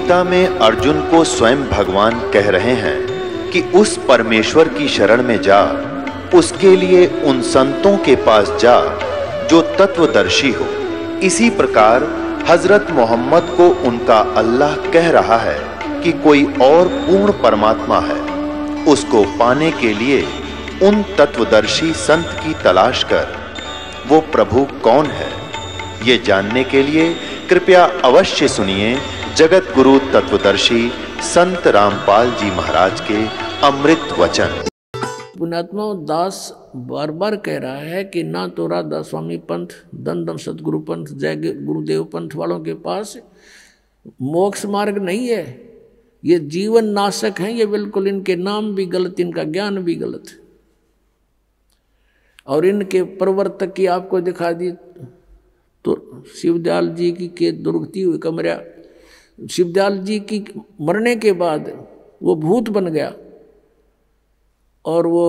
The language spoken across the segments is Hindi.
गीता में अर्जुन को स्वयं भगवान कह रहे हैं कि उस परमेश्वर की शरण में जा, उसके लिए उन संतों के पास जा जो तत्वदर्शी हो। इसी प्रकार हजरत मोहम्मद को उनका अल्लाह कह रहा है कि कोई और पूर्ण परमात्मा है, उसको पाने के लिए उन तत्वदर्शी संत की तलाश कर। वो प्रभु कौन है, ये जानने के लिए कृपया अवश्य सुनिए जगत गुरु तत्वदर्शी संत रामपाल जी महाराज के अमृत वचन। पुण्यात्मा दास बार बार कह रहा है कि ना तो राधा स्वामी पंथ, दंदम सतगुरु पंथ, जय गुरुदेव पंथ वालों के पास मोक्ष मार्ग नहीं है, ये जीवन नाशक हैं, ये बिल्कुल इनके नाम भी गलत, इनका ज्ञान भी गलत। और इनके प्रवर्तक की आपको दिखा दी तो शिवदयाल जी की के दुर्गति हुई कमरा, शिवदयाल जी की मरने के बाद वो भूत बन गया और वो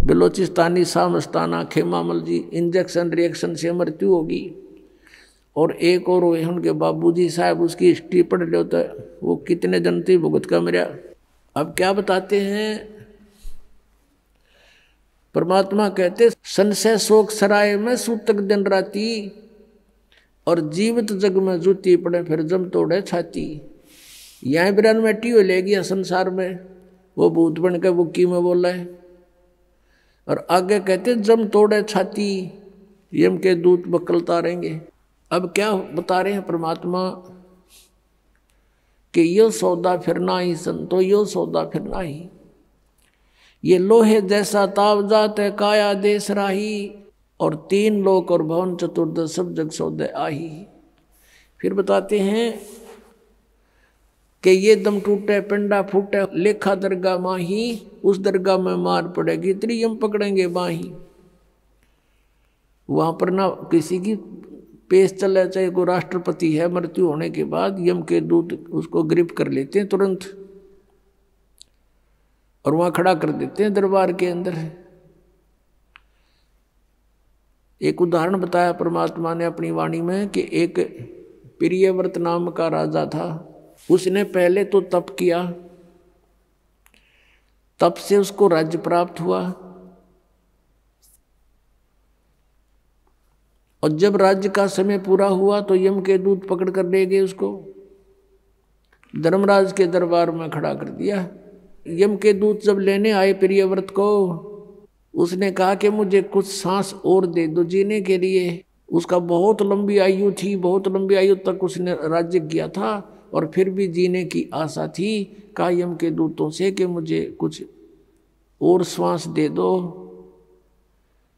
बलोचिस्तानी सामस्ताना खेमामल जी इंजेक्शन रिएक्शन से मृत्यु होगी। और एक और हुए उनके बाबूजी साहब, उसकी हिस्ट्री पढ़ लो तो वो कितने जनती भुगत का मरा। अब क्या बताते हैं परमात्मा, कहते संशय शोक सराय में सूतक दिन राती, और जीवित जग में जूती पड़े फिर जम तोड़े छाती। यहाँ बिरान मैटी हो लेगी संसार में, वो भूत बन के बुक्की में बोला है। और आगे कहते जम तोड़े छाती, यम के दूत बकलता रहेंगे। अब क्या बता रहे हैं परमात्मा कि यो सौदा फिरना ही संतो, यो सौदा फिरना ही, ये लोहे जैसा ताव जात है काया देश राही, और तीन लोक और भवन चतुर्दश सब जग सौदे आही। फिर बताते हैं कि ये दम टूटे पिंडा फूटे लेखा दरगाह माही, उस दरगाह में मार पड़ेगी त्रियम पकड़ेंगे बाही। वहां पर ना किसी की पेश चले, चाहे कोई राष्ट्रपति है, मृत्यु होने के बाद यम के दूत उसको गिरफ्त कर लेते हैं तुरंत और वहां खड़ा कर देते हैं दरबार के अंदर। एक उदाहरण बताया परमात्मा ने अपनी वाणी में कि एक प्रियव्रत नाम का राजा था, उसने पहले तो तप किया, तप से उसको राज्य प्राप्त हुआ, और जब राज्य का समय पूरा हुआ तो यम के दूत पकड़ कर ले गए, उसको धर्मराज के दरबार में खड़ा कर दिया। यम के दूत जब लेने आए प्रियव्रत को, उसने कहा कि मुझे कुछ सांस और दे दो जीने के लिए। उसका बहुत लंबी आयु थी, बहुत लंबी आयु तक उसने राज्य किया था और फिर भी जीने की आशा थी। कहा यम के दूतों से कि मुझे कुछ और श्वास दे दो।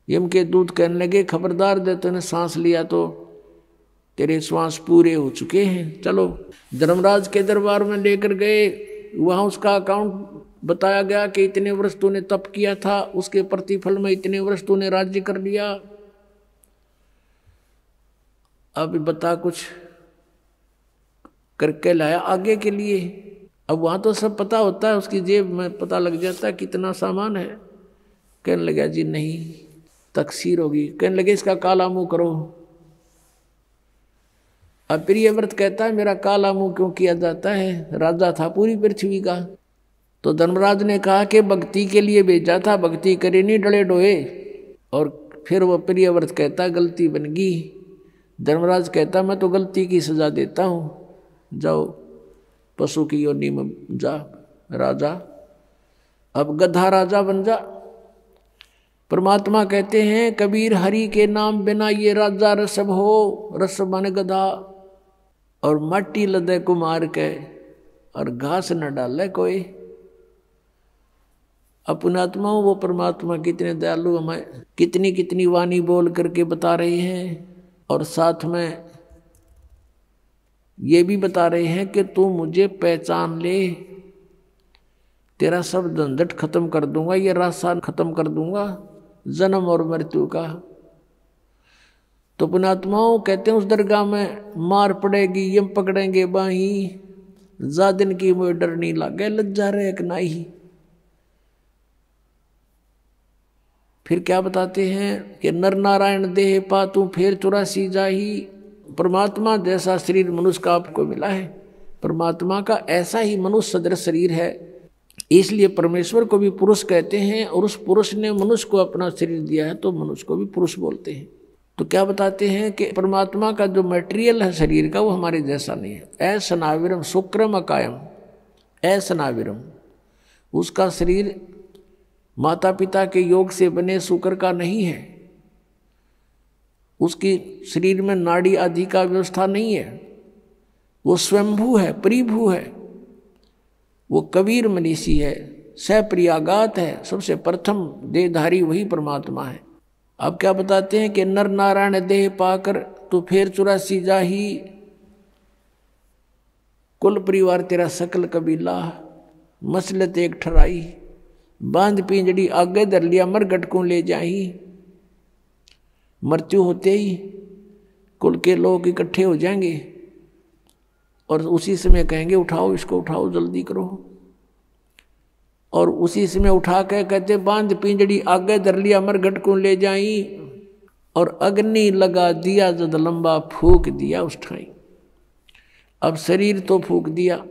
यम के दूत कहने लगे खबरदार दे, तूने सांस लिया तो तेरे श्वास पूरे हो चुके हैं, चलो। धर्मराज के दरबार में लेकर गए, वहाँ उसका अकाउंट बताया गया कि इतने वर्ष तूने तप किया था, उसके प्रतिफल में इतने वर्ष तूने राज्य कर लिया। अब बता कुछ करके लाया आगे के लिए। अब वहाँ तो सब पता होता है, उसकी जेब में पता लग जाता है कितना सामान है। कहने लगा जी नहीं, तकसीर होगी। कहने लगे इसका काला मुंह करो। अब प्रियव्रत कहता है मेरा काला मुंह क्यों किया जाता है, राजा था पूरी पृथ्वी का। तो धर्मराज ने कहा कि भक्ति के लिए भेजा था, भक्ति करे नहीं डले डोए। और फिर वो प्रियव्रत कहता गलती बन गई। धर्मराज कहता मैं तो गलती की सजा देता हूँ, जाओ पशु की योनि में जा राजा, अब गधा राजा बन जा। परमात्मा कहते हैं कबीर हरि के नाम बिना ये राजा रसब हो, रसब माने गधा, और माटी लदे कुमार के और घास न डाले कोई। अपनात्मा वो परमात्मा कितने दयालु हमें कितनी कितनी वाणी बोल करके बता रहे हैं, और साथ में ये भी बता रहे हैं कि तू मुझे पहचान ले, तेरा सब झंझट खत्म कर दूंगा, ये रास्ता खत्म कर दूंगा जन्म और मृत्यु का। तो पुण्यात्माओं कहते हैं उस दरगाह में मार पड़ेगी यम पकड़ेंगे बाही, जा दिन की मुझे डर नहीं लागे लज्जा रहे कि नहीं। फिर क्या बताते हैं कि नर नारायण देह पातू फिर 84 जाही। परमात्मा जैसा शरीर मनुष्य का आपको मिला है, परमात्मा का ऐसा ही मनुष्य सदृश शरीर है, इसलिए परमेश्वर को भी पुरुष कहते हैं, और उस पुरुष ने मनुष्य को अपना शरीर दिया है तो मनुष्य को भी पुरुष बोलते हैं। तो क्या बताते हैं कि परमात्मा का जो मटेरियल है शरीर का वो हमारे जैसा नहीं है। असनाविरम शुक्रम अकायम, असनाविरम, उसका शरीर माता पिता के योग से बने शुक्र का नहीं है, उसकी शरीर में नाड़ी आदि का व्यवस्था नहीं है, वो स्वयंभू है, परिभू है, वो कबीर मनीषी है, सप्रियागात है, सबसे प्रथम देहधारी वही परमात्मा है। अब क्या बताते हैं कि नर नारायण देह पाकर तो फिर 84 जाही, कुल परिवार तेरा सकल कबीला, मसलत एक ठराई, बांध पिंजड़ी आगे धर लिया मरगट को ले जाही। मृत्यु होते ही कुल के लोग इकट्ठे हो जाएंगे और उसी समय कहेंगे उठाओ इसको, उठाओ जल्दी करो, और उसी समय उठा के कहते बांध पिंजड़ी आगे धर लिया मरगट को ले जाई, और अग्नि लगा दिया जद लंबा फूक दिया उस ठाई। अब शरीर तो फूक दिया,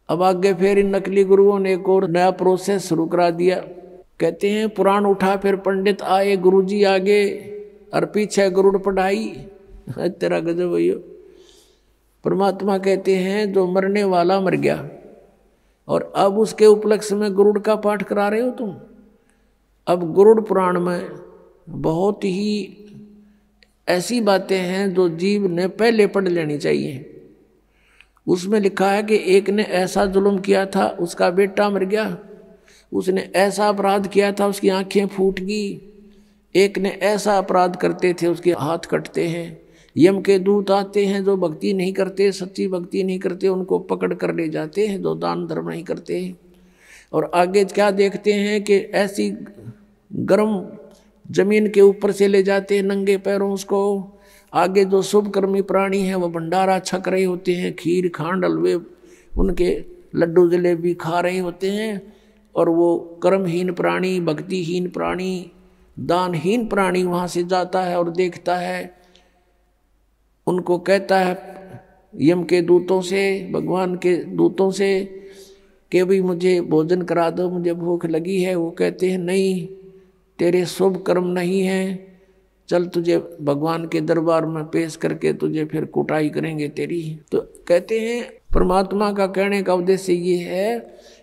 अब आगे फिर इन नकली गुरुओं ने एक और नया प्रोसेस शुरू करा दिया। कहते हैं पुराण उठा फिर पंडित आए गुरुजी आगे, और पीछे गरुड़ पढ़ाई। तेरा गजब भैया। परमात्मा कहते हैं जो मरने वाला मर गया, और अब उसके उपलक्ष्य में गरुड़ का पाठ करा रहे हो तुम। अब गरुड़ पुराण में बहुत ही ऐसी बातें हैं जो जीव ने पहले पढ़ लेनी चाहिए। उसमें लिखा है कि एक ने ऐसा जुल्म किया था, उसका बेटा मर गया, उसने ऐसा अपराध किया था, उसकी आंखें फूट गई। एक ने ऐसा अपराध करते थे, उसके हाथ कटते हैं। यम के दूत आते हैं जो भक्ति नहीं करते, सच्ची भक्ति नहीं करते, उनको पकड़ कर ले जाते हैं जो दान धर्म नहीं करते। और आगे क्या देखते हैं कि ऐसी गर्म जमीन के ऊपर से ले जाते हैं नंगे पैरों उसको। आगे जो शुभ कर्मी प्राणी हैं वो भंडारा छक रहे होते हैं, खीर खांड हलवे उनके लड्डू जलेबी खा रहे होते हैं, और वो कर्महीन प्राणी, भक्तिहीन प्राणी, दानहीन प्राणी वहाँ से जाता है और देखता है, उनको कहता है यम के दूतों से, भगवान के दूतों से कि भाई मुझे भोजन करा दो, मुझे भूख लगी है। वो कहते हैं नहीं, तेरे शुभ कर्म नहीं हैं, चल तुझे भगवान के दरबार में पेश करके तुझे फिर कुटाई करेंगे तेरी। तो कहते हैं परमात्मा का कहने का उद्देश्य ये है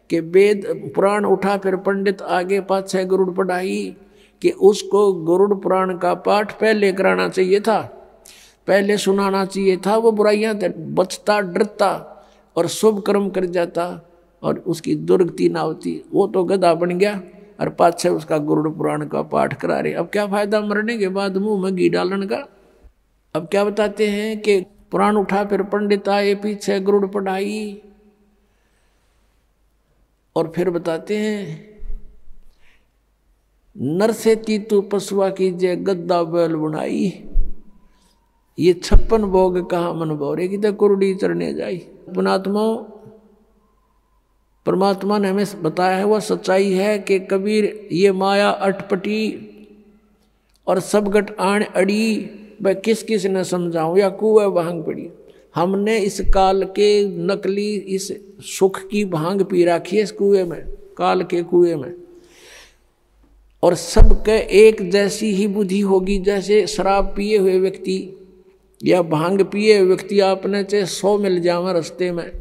कि वेद पुराण उठा फिर पंडित आगे पाछे गरुड़ पढ़ाई, कि उसको गरुड़ पुराण का पाठ पहले कराना चाहिए था, पहले सुनाना चाहिए था। वो बुराइयां बचता डरता और शुभ कर्म कर जाता और उसकी दुर्गति ना होती। वो तो गधा बन गया और पाछे उसका गरुड़ पुराण का पाठ करा रहे। अब क्या फायदा मरने के बाद मुंह में घी डालन का। अब क्या बताते हैं कि पुराण उठा फिर पंडित आए, पीछे गरुड़ पढ़ाई, और फिर बताते हैं नर से तीतु पशुआ कीजिए गद्दा बैल बुनाई, ये 56 भोग कहाँ मन भोरे की तो कुरडी चढ़ने जाई। पुणात्मा परमात्मा ने हमें बताया है वह सच्चाई है कि कबीर ये माया अटपटी और सब गट आण अड़ी, वह किस किस ने समझाऊं या कुएं भांग पड़ी। हमने इस काल के नकली इस सुख की भांग पी रखी है इस कुएं में, काल के कुएं में, और सबके एक जैसी ही बुद्धि होगी। जैसे शराब पिए हुए व्यक्ति या भांग पिए हुए व्यक्ति आपने चाहे 100 मिल जावे रास्ते में,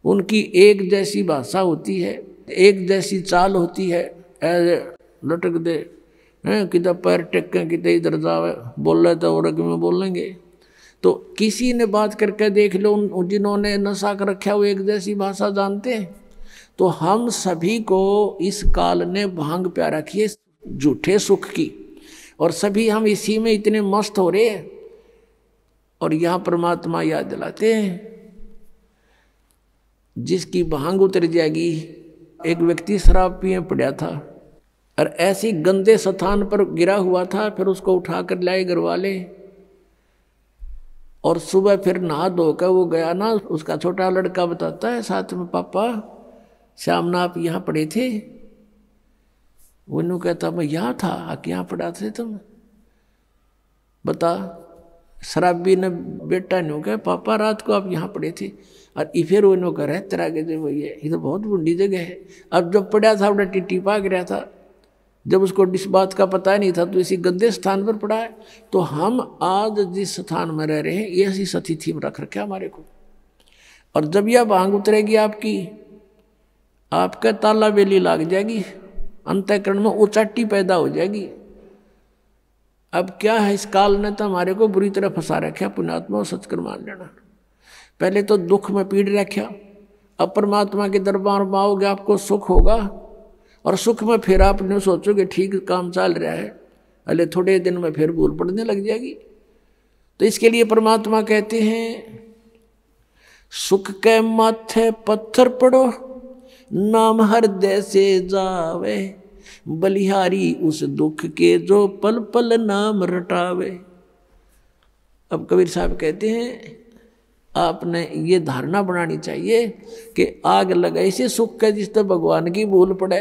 उनकी एक जैसी भाषा होती है, एक जैसी चाल होती है। लटक दे हैं किधर पैर टेकें किधर इधर जावे, बोल रहे तो और में बोलेंगे। तो किसी ने बात करके देख लो, जिन्होंने नशा कर रखा वो एक जैसी भाषा जानते हैं। तो हम सभी को इस काल ने भांग प्या रखी है झूठे सुख की, और सभी हम इसी में इतने मस्त हो रहे हैं। और यहाँ परमात्मा याद दिलाते हैं जिसकी भांग उतर जाएगी। एक व्यक्ति शराब पिए पड़ा था और ऐसी गंदे स्थान पर गिरा हुआ था, फिर उसको उठा कर लाए घर वाले, और सुबह फिर नहा धोकर वो गया ना, उसका छोटा लड़का बताता है साथ में, पापा श्याम ना आप यहाँ पड़े थे? वो कहता मैं यहाँ था। यहाँ पड़ा थे तुम? बता। शराबी ने बेटा ने कहा पापा रात को आप यहाँ पड़े थे, और फिर उन्होंने कह रहे तेरा के जो वही है, ये तो बहुत बुढ़ी जगह है। अब जब पड़ा था अपना टिट्टी पाक रहा था, जब उसको इस बात का पता नहीं था तो इसी गंदे स्थान पर पड़ा है। तो हम आज जिस स्थान में रह रहे हैं ये ऐसी सतिथि में रख रखा हमारे को, और जब यह भांग उतरेगी आपकी, आपका ताला बेली लाग जाएगी, अंतःकरण में उचाटी पैदा हो जाएगी। अब क्या है, इस काल ने तो हमारे को बुरी तरह फंसा रखा पुण्यात्मा, और सच कर मान लेना। पहले तो दुख में पीड़ रखा, अब परमात्मा के दरबार में आओगे आपको सुख होगा, और सुख में फिर आपने सोचोगे ठीक काम चल रहा है, अरे थोड़े दिन में फिर भूल पड़ने लग जाएगी। तो इसके लिए परमात्मा कहते हैं सुख के माथे पत्थर पड़ो, नाम हृदय से जावे, बलिहारी उस दुख के जो पल पल नाम रटावे। अब कबीर साहब कहते हैं आपने ये धारणा बनानी चाहिए कि आग लगाई से सुख का जिससे भगवान की भूल पड़े।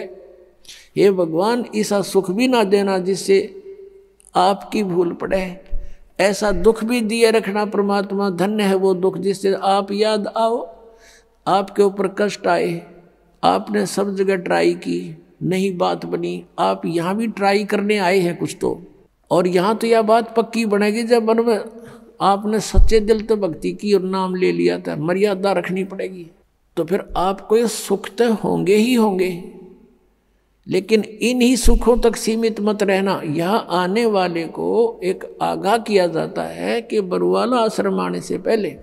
हे भगवान ऐसा सुख भी ना देना जिससे आपकी भूल पड़े, ऐसा दुख भी दिए रखना परमात्मा, धन्य है वो दुख जिससे आप याद आओ, आपके ऊपर कष्ट आए, आपने सब जगह ट्राई की नहीं बात बनी, आप यहाँ भी ट्राई करने आए हैं कुछ तो, और यहाँ तो यह बात पक्की बनेगी जब मन में आपने सच्चे दिल तो भक्ति की और नाम ले लिया था, मर्यादा रखनी पड़ेगी, तो फिर आपको ये सुख तो होंगे ही होंगे, लेकिन इन्हीं सुखों तक सीमित मत रहना। यहाँ आने वाले को एक आगाह किया जाता है कि बरुवाला आश्रम आने से पहले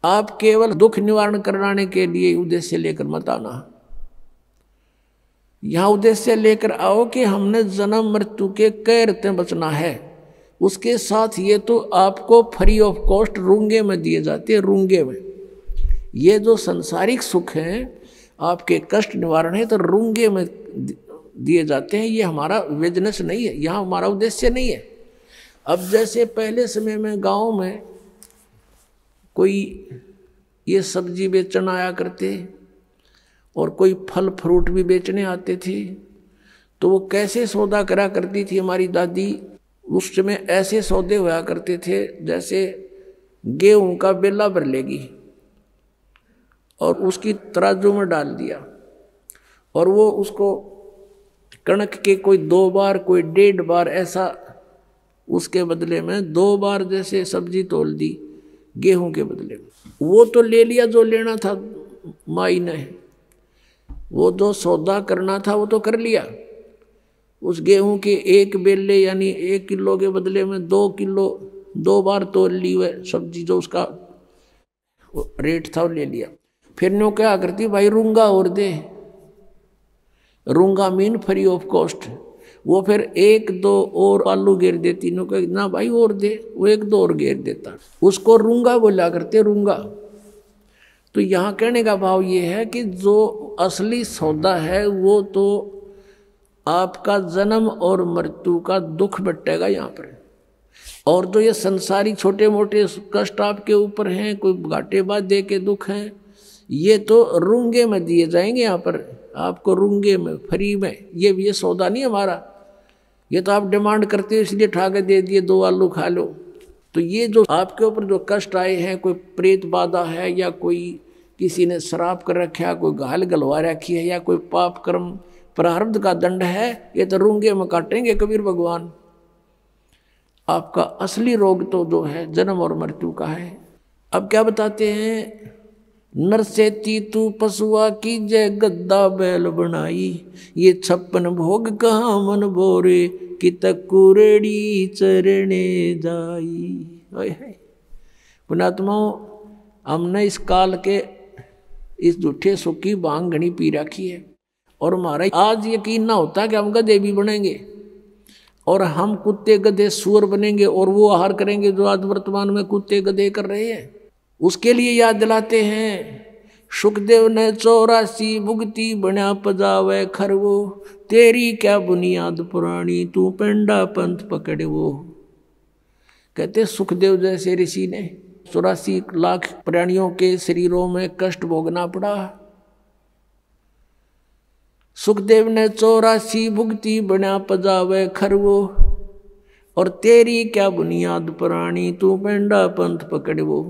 आप केवल दुख निवारण कराने के लिए उद्देश्य लेकर मत आना। यहाँ उद्देश्य लेकर आओ कि हमने जन्म मृत्यु के कैर से बचना है, उसके साथ ये तो आपको फ्री ऑफ कॉस्ट रूंगे में दिए जाते हैं। रूंगे में ये जो संसारिक सुख हैं, आपके कष्ट निवारण है तो रूंगे में दिए जाते हैं। ये हमारा बिजनेस नहीं है, यहाँ हमारा उद्देश्य नहीं है। अब जैसे पहले समय में गांव में कोई ये सब्जी बेचने आया करते और कोई फल फ्रूट भी बेचने आते थे, तो वो कैसे सौदा करा करती थी हमारी दादी। उस समय ऐसे सौदे हुआ करते थे जैसे गेहूं का बेला भर लेगी और उसकी तराजू में डाल दिया, और वो उसको कणक के कोई 2 बार कोई 1.5 बार ऐसा, उसके बदले में 2 बार जैसे सब्जी तोल दी गेहूं के बदले में। वो तो ले लिया जो लेना था माई ने, वो जो सौदा करना था वो तो कर लिया। उस गेहूं के 1 बेले यानी 1 किलो के बदले में 2 किलो 2 बार तोल ली वह सब्जी, जो उसका रेट था वो ले लिया। फिर नो क्या करती, भाई रूंगा और दे, रूंगा मीन फ्री ऑफ कॉस्ट। वो फिर 1-2 और आलू घेर देती, नो कह ना भाई और दे, वो 1-2 और घेर देता, उसको रूंगा बोला करते, रूंगा। तो यहाँ कहने का भाव ये है कि जो असली सौदा है वो तो आपका जन्म और मृत्यु का दुख बटेगा यहाँ पर, और जो ये संसारी छोटे मोटे कष्ट आपके ऊपर हैं, कोई घाटे बाधे के दुख हैं, ये तो रूंगे में दिए जाएंगे यहाँ पर आपको, रूंगे में फ्री में। ये सौदा नहीं हमारा, ये तो आप डिमांड करते हो इसलिए ठा के दे दिए 2 आलू खा लो। तो ये जो आपके ऊपर जो कष्ट आए हैं, कोई प्रेत बाधा है या कोई किसी ने शराब कर रखा, कोई घाल गलवा रखी है या कोई पाप कर्म प्रारब्ध का दंड है, ये तो रूंगे में काटेंगे कबीर भगवान। आपका असली रोग तो जो है जन्म और मृत्यु का है। अब क्या बताते हैं, नर से तू पशुआ की जय गद्दा बैल बनाई, ये 56 भोग कहाँ मन बोरे कि तकुरेड़ी चरणे जाई। पुणात्माओं, हमने इस काल के इस झूठे सुख की भांग घनी पी रखी है, और हमारा आज यकीन ना होता कि हम गधे भी बनेंगे और हम कुत्ते गधे सुअर बनेंगे और वो आहार करेंगे जो आज वर्तमान में कुत्ते गधे कर रहे हैं। उसके लिए याद दिलाते हैं, सुखदेव ने 84 भुगती बना पजावे खरवो, तेरी क्या बुनियाद पुरानी तू पेंडा पंथ पकड़े वो। कहते सुखदेव जैसे ऋषि ने 84 लाख प्राणियों के शरीरों में कष्ट भोगना पड़ा। सुखदेव ने 84 भुगती बना पजावे खरवो, और तेरी क्या बुनियाद पुरानी, तू पेंडा पंथ पकड़वो।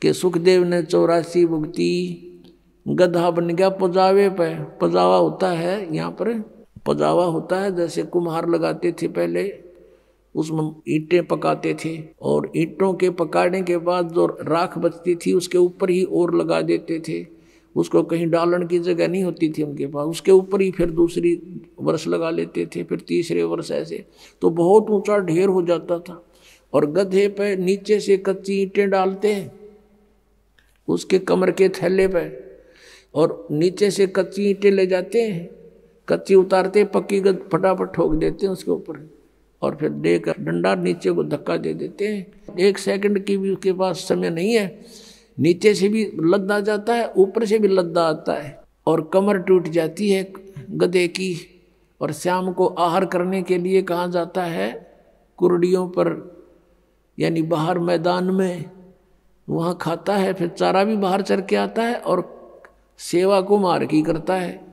के सुखदेव ने 84 भुगती, गधा बन गया पजावे पे। पजावा होता है यहाँ पर, पजावा होता है जैसे कुम्हार लगाते थे पहले, उसमें ईंटें पकाते थे और ईंटों के पकाने के बाद जो राख बचती थी उसके ऊपर ही और लगा देते थे, उसको कहीं डालने की जगह नहीं होती थी उनके पास, उसके ऊपर ही फिर दूसरी वर्ष लगा लेते थे, फिर तीसरे वर्ष ऐसे, तो बहुत ऊंचा ढेर हो जाता था। और गधे पे नीचे से कच्ची ईंटें डालते हैं उसके कमर के थैले पे, और नीचे से कच्ची ईंटें ले जाते हैं, कच्ची उतारते पक्की फटाफट ठोक देते हैं उसके ऊपर, और फिर देकर डंडा नीचे को धक्का दे देते हैं। 1 सेकंड की भी उसके पास समय नहीं है, नीचे से भी लद्दा जाता है, ऊपर से भी लद्दा आता है, और कमर टूट जाती है गधे की। और शाम को आहार करने के लिए कहाँ जाता है, कुर्डियों पर, यानी बाहर मैदान में, वहाँ खाता है, फिर चारा भी बाहर चर के आता है और सेवा को मार की करता है।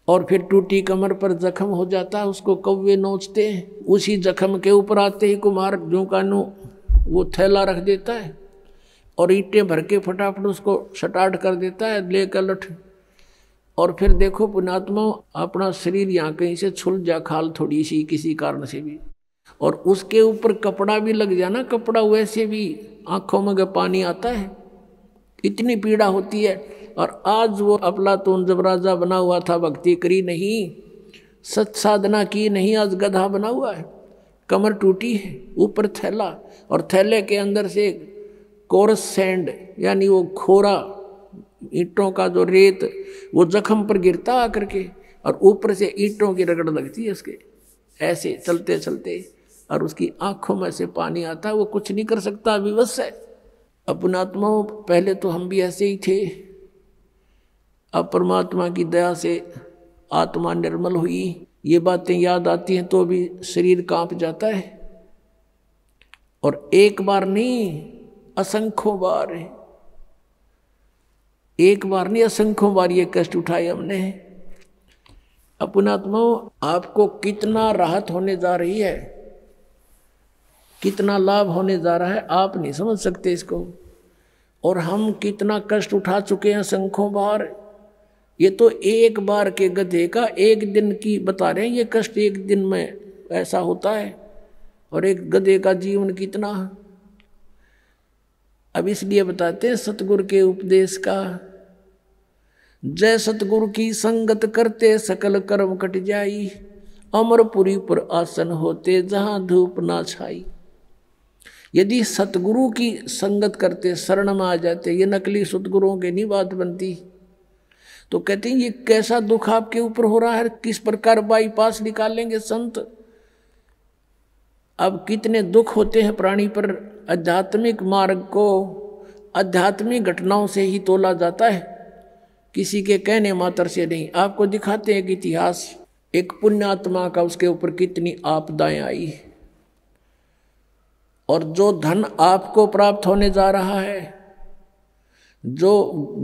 और फिर टूटी कमर पर जख्म हो जाता है, उसको कौवे नोचते हैं, उसी जख्म के ऊपर आते ही कुम्हार जो कानू वो थैला रख देता है और ईंटें भर के फटाफट उसको स्टार्ट कर देता है, लेकर लठ। और फिर देखो पुण्यात्मा, अपना शरीर यहाँ कहीं से छुल जा खाल थोड़ी सी किसी कारण से भी, और उसके ऊपर कपड़ा भी लग जाना, कपड़ा वैसे भी आंखों में पानी आता है, इतनी पीड़ा होती है। और आज वो अफलातून जब राजा बना हुआ था, भक्ति करी नहीं, सच साधना की नहीं, आज गधा बना हुआ है, कमर टूटी है, ऊपर थैला, और थैले के अंदर से कोरस सैंड, यानी वो खोरा ईंटों का जो रेत, वो जख्म पर गिरता आकर के, और ऊपर से ईंटों की रगड़ लगती है उसके, ऐसे चलते चलते, और उसकी आंखों में से पानी आता है, वो कुछ नहीं कर सकता, विवश है। अपनात्मा, पहले तो हम भी ऐसे ही थे, अब परमात्मा की दया से आत्मा निर्मल हुई, ये बातें याद आती हैं तो भी शरीर कांप जाता है। और एक बार नहीं, असंख्यों बार, एक बार नहीं असंख्यों बार ये कष्ट उठाए हमने। अपनात्मा, आपको कितना राहत होने जा रही है, कितना लाभ होने जा रहा है, आप नहीं समझ सकते इसको। और हम कितना कष्ट उठा चुके हैं असंख्यों बार। ये तो एक बार के गधे का एक दिन की बता रहे हैं, ये कष्ट एक दिन में ऐसा होता है, और एक गधे का जीवन कितना। अब इसलिए बताते हैं सतगुरु के उपदेश का, जय सतगुरु की संगत करते सकल कर्म कट जाई, अमरपुरी पर आसन होते जहां धूप ना छाई। यदि सतगुरु की संगत करते, शरण में आ जाते, ये नकली सतगुरुओं की नहीं बात बनती, तो कहते हैं ये कैसा दुख आपके ऊपर हो रहा है, किस प्रकार बाईपास निकालेंगे संत। अब कितने दुख होते हैं प्राणी पर, आध्यात्मिक मार्ग को आध्यात्मिक घटनाओं से ही तोला जाता है, किसी के कहने मात्र से नहीं। आपको दिखाते हैं कि इतिहास, एक पुण्यात्मा का, उसके ऊपर कितनी आपदाएं आई, और जो धन आपको प्राप्त होने जा रहा है, जो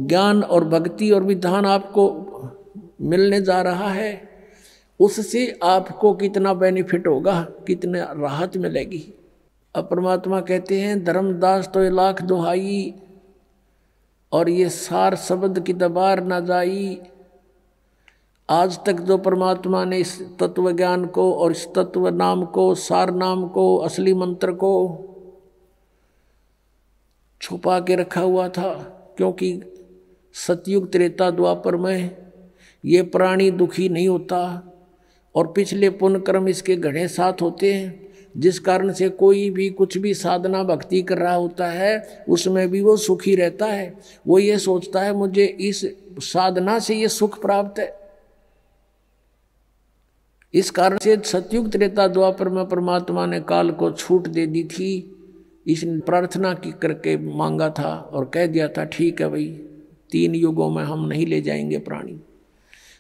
ज्ञान और भक्ति और विधान आपको मिलने जा रहा है, उससे आपको कितना बेनिफिट होगा, कितना राहत मिलेगी। अब परमात्मा कहते हैं, धर्मदास तो 1,00,000 दुहाई, और ये सार शब्द की दबार न जाई। आज तक जो परमात्मा ने इस तत्व ज्ञान को और इस तत्व नाम को, सार नाम को, असली मंत्र को छुपा के रखा हुआ था, क्योंकि सतयुग त्रेता द्वापर में ये प्राणी दुखी नहीं होता, और पिछले पुण्य कर्म इसके घड़े साथ होते हैं, जिस कारण से कोई भी कुछ भी साधना भक्ति कर रहा होता है, उसमें भी वो सुखी रहता है। वो ये सोचता है मुझे इस साधना से ये सुख प्राप्त है। इस कारण से सतयुग त्रेता द्वापर में परमात्मा ने काल को छूट दे दी थी, इसने प्रार्थना की करके मांगा था और कह दिया था ठीक है भाई, 3 युगों में हम नहीं ले जाएंगे प्राणी,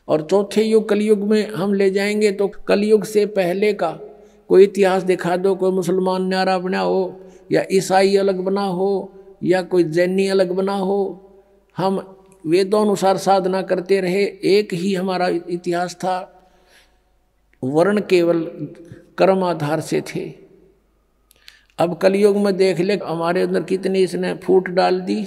और चौथे युग कलयुग में हम ले जाएंगे। तो कलयुग से पहले का कोई इतिहास दिखा दो, कोई मुसलमान न्यारा बना हो, या ईसाई अलग बना हो, या कोई जैनी अलग बना हो। हम वेदों अनुसार साधना करते रहे, एक ही हमारा इतिहास था। वर्ण केवल कर्म आधार से थे। अब कलयुग में देख ले हमारे अंदर कितनी इसने फूट डाल दी।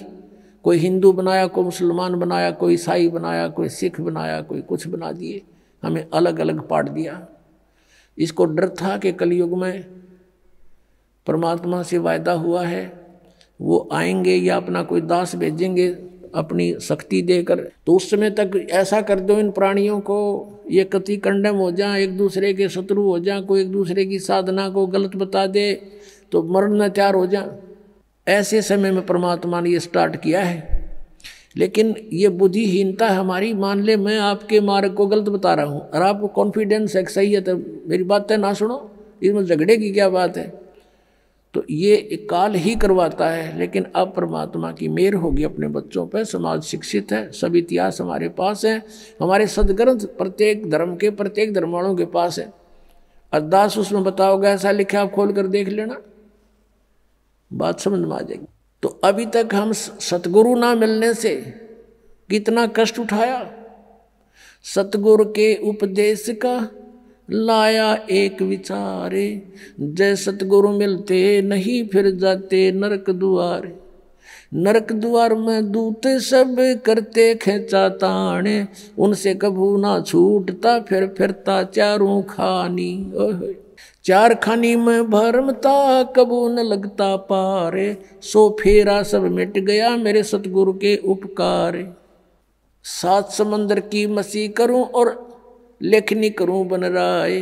कोई हिंदू बनाया, कोई मुसलमान बनाया, कोई ईसाई बनाया, कोई सिख बनाया, कोई कुछ बना दिए, हमें अलग अलग बांट दिया। इसको डर था कि कलयुग में परमात्मा से वायदा हुआ है वो आएंगे या अपना कोई दास भेजेंगे अपनी शक्ति देकर, तो उस समय तक ऐसा कर दो इन प्राणियों को ये कति कंडम हो जाए, एक दूसरे के शत्रु हो जाए, कोई एक दूसरे की साधना को गलत बता दे तो मरना तैयार हो जाए। ऐसे समय में परमात्मा ने ये स्टार्ट किया है। लेकिन ये बुद्धिहीनता हमारी, मान ले मैं आपके मार्ग को गलत बता रहा हूँ और आपको कॉन्फिडेंस है सही है तो मेरी बात है ना सुनो, इसमें झगड़े की क्या बात है। तो ये काल ही करवाता है। लेकिन अब परमात्मा की मेहर होगी अपने बच्चों पर, समाज शिक्षित है, सब इतिहास हमारे पास है, हमारे सदग्रंथ प्रत्येक धर्म के प्रत्येक धर्म वालों के पास है। अरदास उसमें बताओगे ऐसा लिखा, आप खोल कर देख लेना, बात समझ में आ जाएगी। तो अभी तक हम सतगुरु ना मिलने से कितना कष्ट उठाया। सतगुरु के उपदेश का लाया एक विचारे, जय सतगुरु मिलते नहीं फिर जाते नरक द्वारे। नरक द्वार में दूत सब करते खेचा ताने, उनसे कभू ना छूटता फिर फिरता चारों खानी। ओहे चार खानी में भरमता कबू न लगता पारे, सो फेरा सब मिट गया मेरे सतगुरु के उपकार। सात समंदर की मसी करूं और लेखनी करूं बन राय,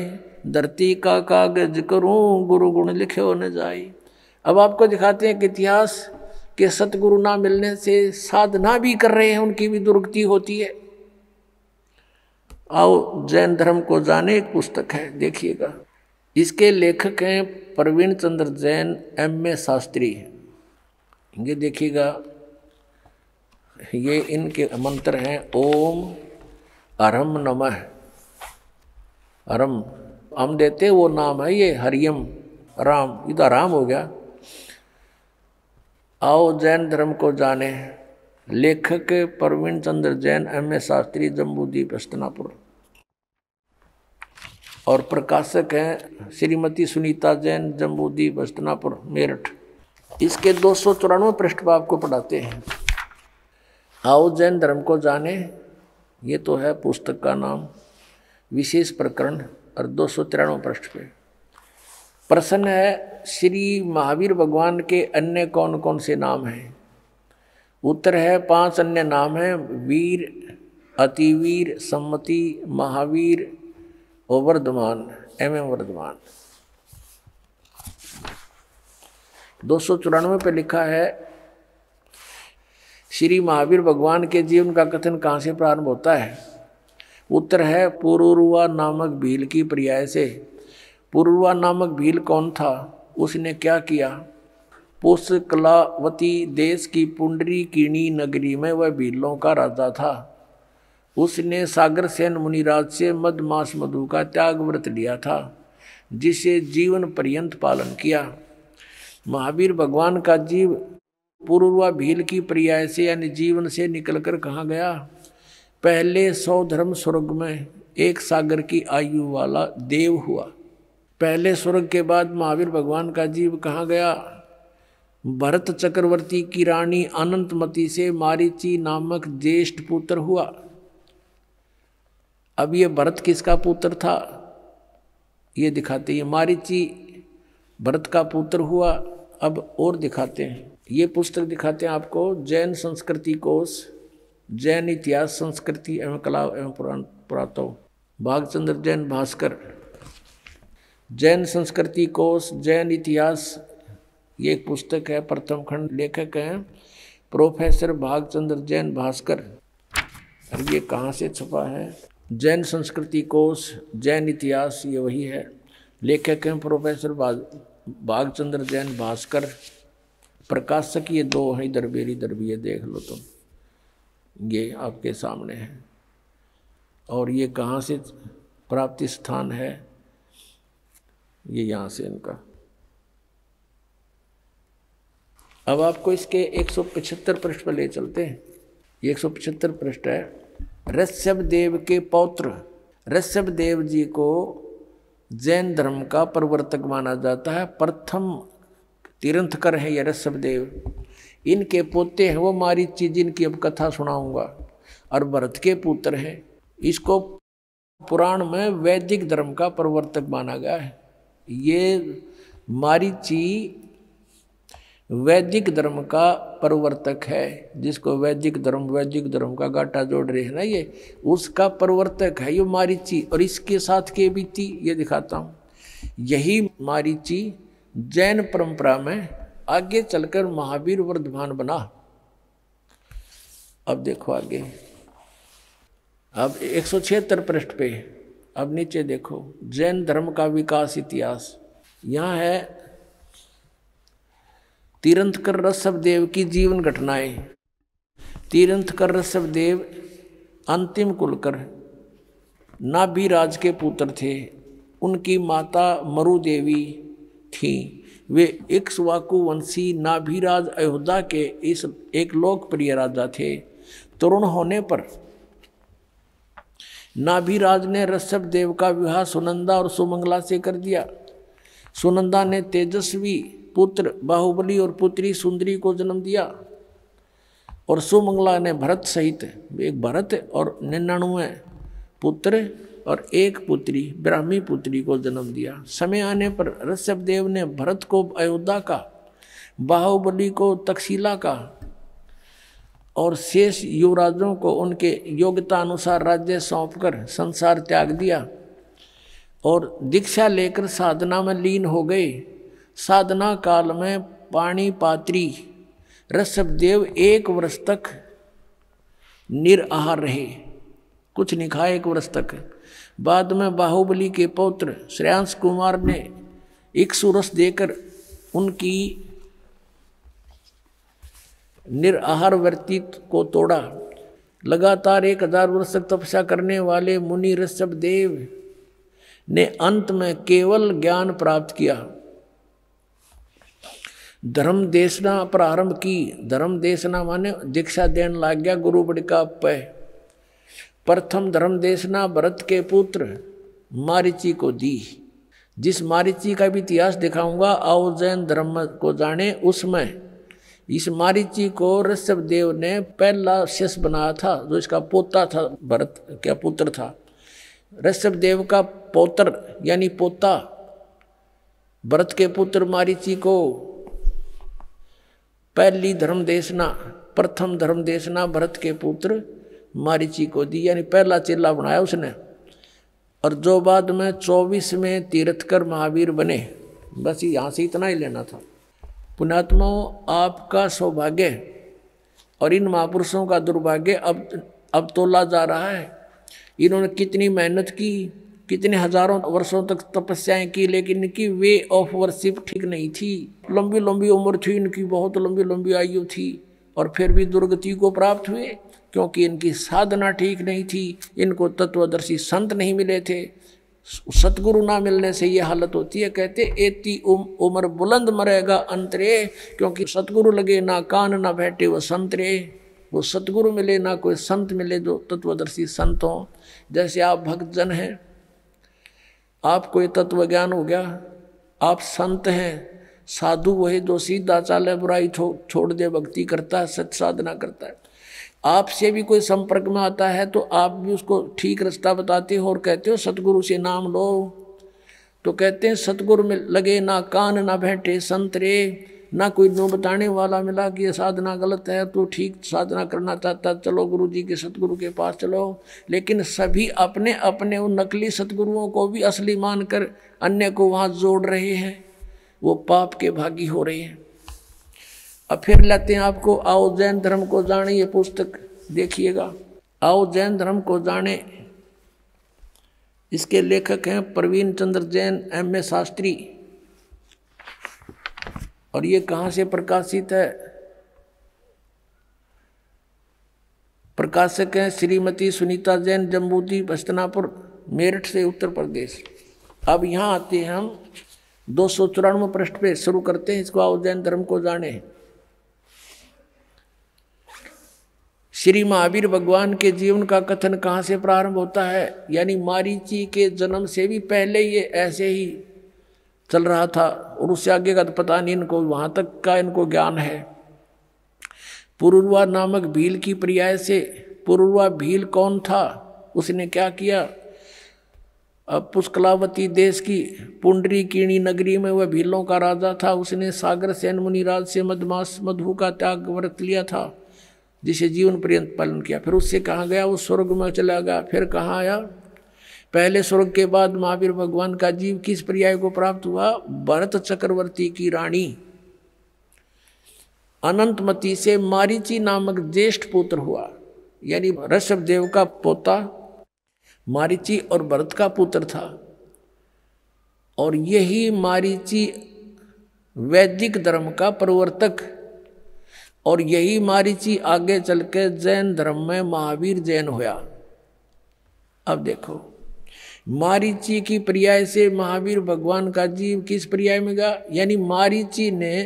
धरती का कागज करूं गुरु गुण लिखे न जाए। अब आपको दिखाते हैं कि इतिहास के सतगुरु ना मिलने से साधना भी कर रहे हैं, उनकी भी दुर्गति होती है। आओ जैन धर्म को जाने, एक पुस्तक है देखिएगा, इसके लेखक हैं प्रवीण चंद्र जैन M.A. शास्त्री। ये देखिएगा, ये इनके मंत्र हैं ओम अरम नमः। अरम हम देते वो नाम है, ये हरियम राम, इधर राम हो गया। आओ जैन धर्म को जाने, लेखक प्रवीण चंद्र जैन M.A. शास्त्री, जम्बूद्वीप हस्तिनापुर। और प्रकाशक हैं श्रीमती सुनीता जैन, जम्बूद्वीप हस्तिनापुर मेरठ। इसके 294 पृष्ठ पर आपको पढ़ाते हैं। आओ जैन धर्म को जाने, ये तो है पुस्तक का नाम, विशेष प्रकरण। और 293 पृष्ठ पे प्रश्न है श्री महावीर भगवान के अन्य कौन कौन से नाम हैं। उत्तर है 5 अन्य नाम हैं, वीर, अतिवीर, सम्मति, महावीर और वर्धमान, वर्धमान। 294 पे लिखा है श्री महावीर भगवान के जीवन का कथन कहाँ से प्रारंभ होता है। उत्तर है पुरुरवा नामक भील की पर्याय से। पुरुरवा नामक भील कौन था, उसने क्या किया। पुष्कलावती देश की पुंडरीकिणी नगरी में वह भीलों का राजा था। उसने सागर सेन मुनिराज से मदमास मधु का त्याग व्रत लिया था, जिसे जीवन पर्यंत पालन किया। महावीर भगवान का जीव पूर्वा भील की पर्याय से यानी जीवन से निकलकर कहाँ गया। पहले 100 धर्म स्वर्ग में एक सागर की आयु वाला देव हुआ। पहले स्वर्ग के बाद महावीर भगवान का जीव कहाँ गया। भरत चक्रवर्ती की रानी अनंतमती से मारीची नामक ज्येष्ठ पुत्र हुआ। अब ये भरत किसका पुत्र था ये दिखाते हैं। मारीची भरत का पुत्र हुआ। अब और दिखाते हैं, ये पुस्तक दिखाते हैं आपको, जैन संस्कृति कोश, जैन इतिहास संस्कृति एवं कला एवं पुरातत्व, भागचंद्र जैन भास्कर। जैन संस्कृति कोश, जैन इतिहास, ये एक पुस्तक है, प्रथम खंड, लेखक हैं प्रोफेसर भागचंद्र जैन भास्कर। और ये कहाँ से छपा है। जैन संस्कृति कोश, जैन इतिहास, ये वही है, लेखक हैं प्रोफेसर भागचंद्र जैन भास्कर। प्रकाशक ये 2 हैं, इधर बेरी इधर भी, ये देख लो तुम, ये आपके सामने है। और ये कहाँ से प्राप्ति स्थान है, ये यहाँ से इनका। अब आपको इसके 175 पृष्ठ पर ले चलते हैं। ये 175 पृष्ठ है। ऋषभ देव के पौत्र ऋषभ देव जी को जैन धर्म का प्रवर्तक माना जाता है। प्रथम तीर्थंकर है ये ऋषभदेव, इनके पोते हैं वो मारीची, जिनकी अब कथा सुनाऊंगा, और भरत के पुत्र हैं। इसको पुराण में वैदिक धर्म का प्रवर्तक माना गया है। ये मारीची वैदिक धर्म का प्रवर्तक है, जिसको वैदिक धर्म का गाटा जोड़ रहे हैं ना, ये उसका प्रवर्तक है ये मारीची। और इसके साथ के बीती ये दिखाता हूँ। यही मारीची जैन परंपरा में आगे चलकर महावीर वर्धमान बना। अब देखो आगे, अब 176 पृष्ठ पे, अब नीचे देखो, जैन धर्म का विकास इतिहास। यहाँ है तीर्थंकर ऋषभदेव की जीवन घटनाएं। तीर्थंकर ऋषभदेव अंतिम कुलकर नाभिराज के पुत्र थे। उनकी माता मरु देवी थी। वे इक्ष्वाकु वंशी नाभिराज अयोध्या के इस एक लोकप्रिय राजा थे। तरुण होने पर नाभिराज ने ऋषभदेव का विवाह सुनंदा और सुमंगला से कर दिया। सुनंदा ने तेजस्वी पुत्र बाहुबली और पुत्री सुंदरी को जन्म दिया, और सुमंगला ने भरत सहित एक भरत और 99 पुत्र और एक पुत्री ब्राह्मी पुत्री को जन्म दिया। समय आने पर ऋषभदेव ने भरत को अयोध्या का, बाहुबली को तक्षशिला का और शेष युवराजों को उनके योग्यता अनुसार राज्य सौंपकर संसार त्याग दिया और दीक्षा लेकर साधना में लीन हो गए। साधना काल में पाणिपात्री ऋषभदेव 1 वर्ष तक निराहार रहे, कुछ नहीं खाए 1 वर्ष तक। बाद में बाहुबली के पौत्र श्रेयांश कुमार ने इक्ष्वाकु देकर उनकी निराहार वृत्ति को तोड़ा। लगातार 1000 वर्ष तक तपस्या करने वाले मुनि ऋषभदेव ने अंत में केवल ज्ञान प्राप्त किया। धर्म देशना प्रारंभ की। धर्म देशना माने दीक्षा देने लग गया गुरु बड़का पे। प्रथम धर्म देशना भरत के पुत्र मारीची को दी। जिस मारीची का भी इतिहास दिखाऊंगा, आओ जैन धर्म को जाने। उसमें इस मारीची को ऋषभदेव ने पहला शिष्य बनाया था, जो इसका पोता था, भरत का पुत्र था। ऋषभदेव का पौत्र यानी पोता भरत के पुत्र मारीची को पहली धर्म देशना, प्रथम धर्म देशना भरत के पुत्र मारीची को दी, यानी पहला चेला बनाया उसने। और जो बाद में 24वें तीर्थंकर महावीर बने। बस यहाँ से इतना ही लेना था। पुण्यात्माओं, आपका सौभाग्य और इन महापुरुषों का दुर्भाग्य अब तोला जा रहा है। इन्होंने कितनी मेहनत की, कितने हजारों वर्षों तक तपस्याएं की, लेकिन इनकी वे ऑफ वर्शिप ठीक नहीं थी। लंबी लंबी उम्र थी इनकी, बहुत लंबी लंबी आयु थी, और फिर भी दुर्गति को प्राप्त हुए, क्योंकि इनकी साधना ठीक नहीं थी। इनको तत्वदर्शी संत नहीं मिले थे। सतगुरु ना मिलने से ये हालत होती है। कहते एती उम्र बुलंद मरेगा अंतरे, क्योंकि सतगुरु लगे ना कान ना बैठे वो संतरे। वो सतगुरु मिले ना कोई संत मिले जो तत्वदर्शी संत हों। जैसे आप भक्तजन हैं, आपको ये तत्व ज्ञान हो गया, आप संत हैं। साधु वही जो सीधा चाले, बुराई छोड़ दे, भक्ति करता है, सत्य साधना करता है। आपसे भी कोई संपर्क में आता है तो आप भी उसको ठीक रास्ता बताते हो और कहते हो सतगुरु से नाम लो। तो कहते हैं सतगुरु में लगे ना कान ना बैठे संतरे, ना कोई नो बताने वाला मिला कि ये साधना गलत है, तो ठीक साधना करना चाहता चलो गुरु जी के सतगुरु के पास चलो। लेकिन सभी अपने अपने उन नकली सतगुरुओं को भी असली मानकर अन्य को वहाँ जोड़ रहे हैं, वो पाप के भागी हो रहे हैं। अब फिर लाते हैं आपको आओ जैन धर्म को जाने, ये पुस्तक देखिएगा, आओ जैन धर्म को जाने। इसके लेखक हैं प्रवीण चंद्र जैन, M.A. शास्त्री। और ये कहाँ से प्रकाशित है? प्रकाशक हैं श्रीमती सुनीता जैन, जम्बूद्वीप हस्तिनापुर, मेरठ से, उत्तर प्रदेश। अब यहाँ आते हैं हम 294 पृष्ठ पे शुरू करते हैं इसको, आओ जैन धर्म को जाने। श्री महावीर भगवान के जीवन का कथन कहाँ से प्रारंभ होता है? यानी मारीची के जन्म से भी पहले ये ऐसे ही चल रहा था, और उससे आगे का तो पता नहीं इनको, वहाँ तक का इनको ज्ञान है। पुरुरवा नामक भील की पर्याय से, पुरुरवा भील कौन था? उसने क्या किया? अब पुष्कलावती देश की पुंडरीकीणी नगरी में वह भीलों का राजा था। उसने सागर सेन मुनिराज से मधमास मधु का त्याग व्रत लिया था, जिसे जीवन पर्यंत पालन किया। फिर उससे कहाँ गया? वो स्वर्ग में चला गया। फिर कहाँ आया? पहले स्वर्ग के बाद महावीर भगवान का जीव किस पर्याय को प्राप्त हुआ? भरत चक्रवर्ती की रानी अनंतमती से मारीची नामक ज्येष्ठ पुत्र हुआ। यानी ऋषभ देव का पोता मारीची और भरत का पुत्र था। और यही मारीची वैदिक धर्म का प्रवर्तक, और यही मारीची आगे चल के जैन धर्म में महावीर जैन हुआ। अब देखो, मारीची की पर्याय से महावीर भगवान का जीव किस पर्याय में गया? यानी मारीची ने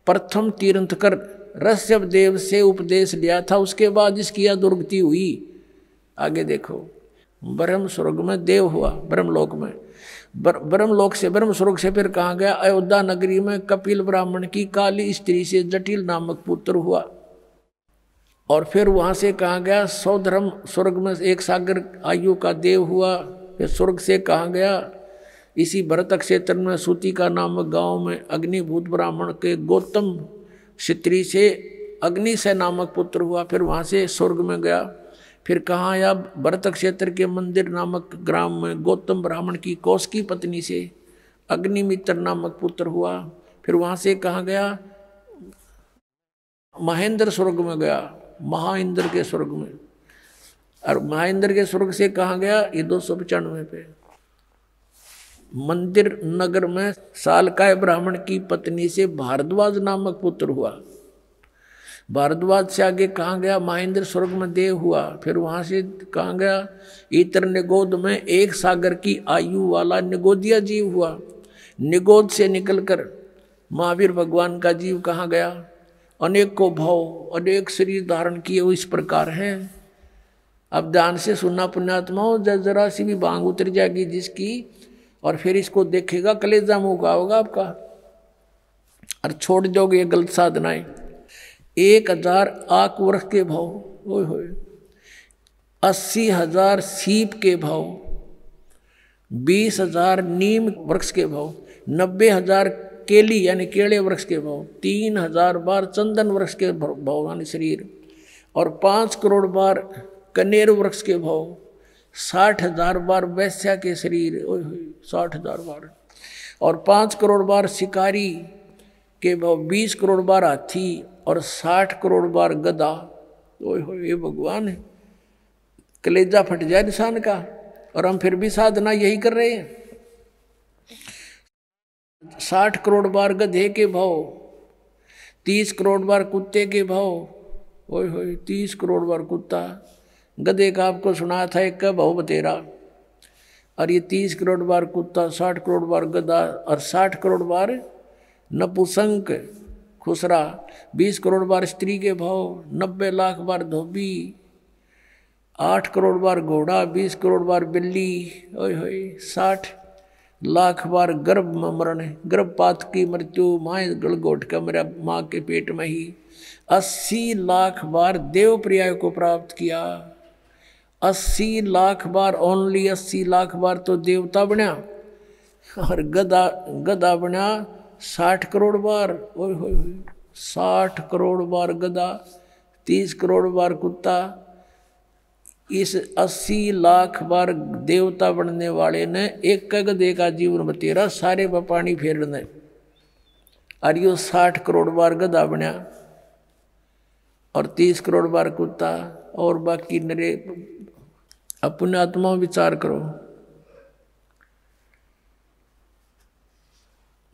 प्रथम तीर्थंकर ऋषभ देव से उपदेश लिया था, उसके बाद इसकी दुर्गति हुई। आगे देखो, ब्रह्म स्वर्ग में देव हुआ, ब्रह्मलोक में, ब्रह्मलोक से ब्रह्म स्वर्ग से फिर कहाँ गया? अयोध्या नगरी में कपिल ब्राह्मण की काली स्त्री से जटिल नामक पुत्र हुआ। और फिर वहाँ से कहाँ गया? सौधर्म स्वर्ग में एक सागर आयु का देव हुआ। फिर स्वर्ग से कहाँ गया? इसी भरत क्षेत्र में सूतिका नामक गांव में अग्निभूत ब्राह्मण के गौतम स्त्री से अग्निशय नामक पुत्र हुआ। फिर वहाँ से स्वर्ग में गया। फिर कहाँ आया? भरत क्षेत्र के मंदिर नामक ग्राम में गौतम ब्राह्मण की कौशिकी पत्नी से अग्निमित्र नामक पुत्र हुआ। फिर वहाँ से कहाँ गया? महेंद्र स्वर्ग में गया, महाइंद्र के स्वर्ग में। और महेंद्र के स्वर्ग से कहाँ गया? ये 295 पे मंदिर नगर में सालकाय ब्राह्मण की पत्नी से भारद्वाज नामक पुत्र हुआ। भारद्वाज से आगे कहाँ गया? महेंद्र स्वर्ग में देव हुआ। फिर वहाँ से कहाँ गया? इतर निगोद में एक सागर की आयु वाला निगोदिया जीव हुआ। निगोद से निकलकर महावीर भगवान का जीव कहाँ गया? अनेक को भाव, अनेक शरीर धारण किए हुए इस प्रकार है। अब ध्यान से सुनना पुण्यात्माओं, जरा सी भी बांग उतर जाएगी जिसकी, और फिर इसको देखेगा कलेजा मुँह का होगा आपका, और छोड़ जाओगे ये गलत साधनाएं। 1000 आक वृक्ष के भाव, ओए होए, 80,000 सीप के भाव, 20,000 नीम वृक्ष के भाव, 90,000 केली यानी केले वृक्ष के भाव, 3,000 बार चंदन वृक्ष के भाव यानी शरीर, और 5 करोड़ बार कनेर वृक्ष के भाव, 60,000 बार वैश्या के शरीर, ओए होए 60,000 बार, और 5 करोड़ बार शिकारी के भाव, 20 करोड़ बार हाथी, और 60 करोड़ बार गधा। ओए होए, ये भगवान है, कलेजा फट जाए इंसान का। और हम फिर भी साधना यही कर रहे हैं। 60 करोड़ बार गधे के भाव, 30 करोड़ बार कुत्ते के भाव। ओए होए, 30 करोड़ बार कुत्ता, गधे का आपको सुना था एक का भाव बतेरा, और ये 30 करोड़ बार कुत्ता, 60 करोड़ बार गधा, और 60 करोड़ बार नपुसंक खुसरा, 20 करोड़ बार स्त्री के भाव, 90 लाख बार धोबी, 8 करोड़ बार घोड़ा, 20 करोड़ बार बिल्ली, ओए होए 60 लाख बार गर्भ में मरण, गर्भपात की मृत्यु, माँ गलगोट का मेरा माँ के पेट में ही, 80 लाख बार देव पर्याय को प्राप्त किया, 80 लाख बार, ओनली 80 लाख बार तो देवता बना, और गधा बना 60 करोड़ बार। ओए होए, 60 करोड़ बार गधा, 30 करोड़ बार कुत्ता। इस 80 लाख बार देवता बनने वाले ने एक गधे का जीवन बतेरा, सारे पानी फेरने, और यो 60 करोड़ बार गधा बना, और 30 करोड़ बार कुत्ता, और बाकी नरे। अपने आत्मा विचार करो,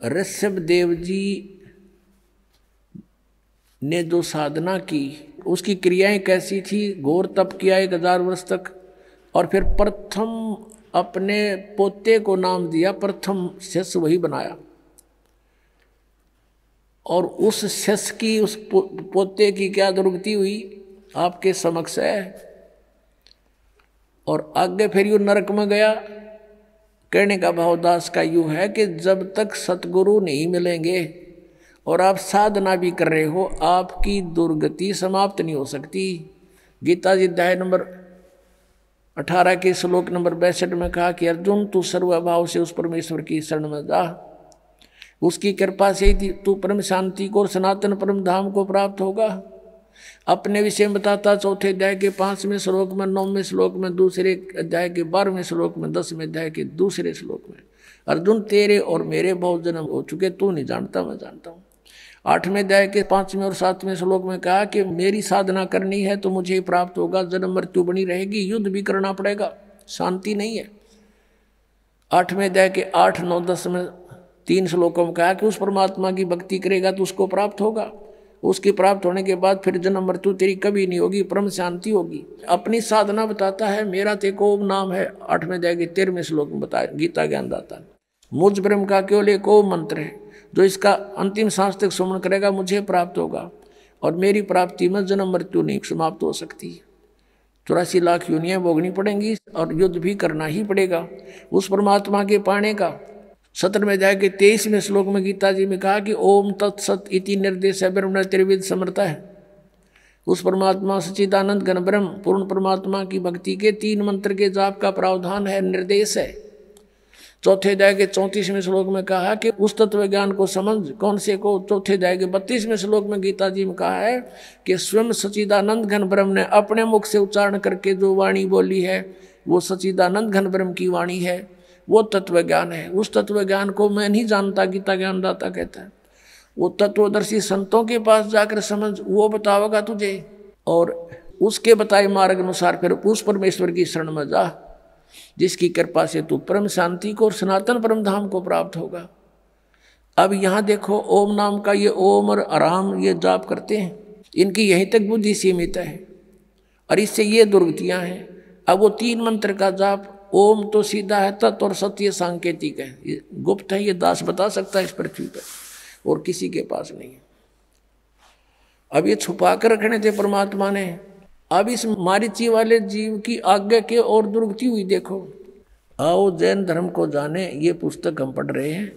ऋषभ देव जी ने जो साधना की उसकी क्रियाएं कैसी थी? घोर तप किया 1000 वर्ष तक, और फिर प्रथम अपने पोते को नाम दिया, प्रथम शिष्य वही बनाया, और उस शिष्य की, उस पोते की क्या दुर्गति हुई? आपके समक्ष है। और आगे फिर यू नरक में गया। कहने का भाव दास का यूं है कि जब तक सतगुरु नहीं मिलेंगे और आप साधना भी कर रहे हो, आपकी दुर्गति समाप्त नहीं हो सकती। गीता जी अध्याय नंबर 18 के श्लोक नंबर 62 में कहा कि अर्जुन तू सर्वभाव से उस परमेश्वर की शरण में जा, उसकी कृपा से ही तू परम शांति को और सनातन परम धाम को प्राप्त होगा। अपने विषय में बताता चौथे अध्याय के 5वें श्लोक में, 9वें श्लोक में, दूसरे अध्याय के 12वें श्लोक में, 10वें अध्याय के दूसरे श्लोक में, अर्जुन तेरे और मेरे बहुत जन्म हो चुके, तू नहीं जानता मैं जानता हूँ। 8वें अध्याय के 5वें और 7वें श्लोक में कहा कि मेरी साधना करनी है तो मुझे प्राप्त होगा, जन्म मृत्यु बनी रहेगी, युद्ध भी करना पड़ेगा, शांति नहीं है। 8वें अध्याय के 8, 9, 10 में 3 श्लोकों में कहा कि उस परमात्मा की भक्ति करेगा तो उसको प्राप्त होगा, उसकी प्राप्त होने के बाद फिर जन्म मृत्यु तेरी कभी नहीं होगी, परम शांति होगी। अपनी साधना बताता है, मेरा तेको ओम नाम है। 8वें अध्याय के 13वें श्लोक में बताया गीता ज्ञान दाता, मुझ ब्रह्म का केवल एक ओम मंत्र है, जो इसका अंतिम सांस तक सुमन करेगा मुझे प्राप्त होगा, और मेरी प्राप्ति में जन्म मृत्यु नहीं समाप्त हो सकती। 84 लाख योनियां भोगनी पड़ेंगी और युद्ध भी करना ही पड़ेगा उस परमात्मा के पाने का। 17वें अध्याय के 23वें श्लोक में गीता जी में कहा कि ओम तत्सत इति निर्देश ब्रह्म त्रिविध समर्थ है। उस परमात्मा सच्चिदानंद घन ब्रह्म पूर्ण परमात्मा की भक्ति के 3 मंत्र के जाप का प्रावधान है, निर्देश है। चौथे अध्याय के 34वें श्लोक में कहा कि उस तत्व ज्ञान को समझ, कौन से को। चौथे अध्याय के 32वें श्लोक में गीता जी में कहा है कि स्वयं सच्चिदानंद घन ब्रह्म ने अपने मुख से उच्चारण करके जो वाणी बोली है वो सच्चिदानंद घन ब्रह्म की वाणी है, वो तत्व ज्ञान है। उस तत्व ज्ञान को मैं नहीं जानता, गीता ज्ञान दाता कहता है। वो तत्वदर्शी संतों के पास जाकर समझ, वो बतावेगा तुझे, और उसके बताए मार्ग अनुसार फिर उस परमेश्वर की शरण में जा, जिसकी कृपा से तू परम शांति को और सनातन परम धाम को प्राप्त होगा। अब यहाँ देखो, ओम नाम का ये ओम और आराम ये जाप करते हैं, इनकी यहीं तक बुद्धि सीमित है और इससे ये दुर्गतियाँ हैं। अब वो 3 मंत्र का जाप, ओम तो सीधा है, तत् और सत्य सांकेतिक है, ये गुप्त है, ये दास बता सकता है इस पृथ्वी पर, और किसी के पास नहीं है। अब ये छुपा कर रखने थे परमात्मा ने। अब इस मारीची वाले जीव की आज्ञा के और दुर्गति हुई। देखो, आओ जैन धर्म को जाने, ये पुस्तक हम पढ़ रहे हैं।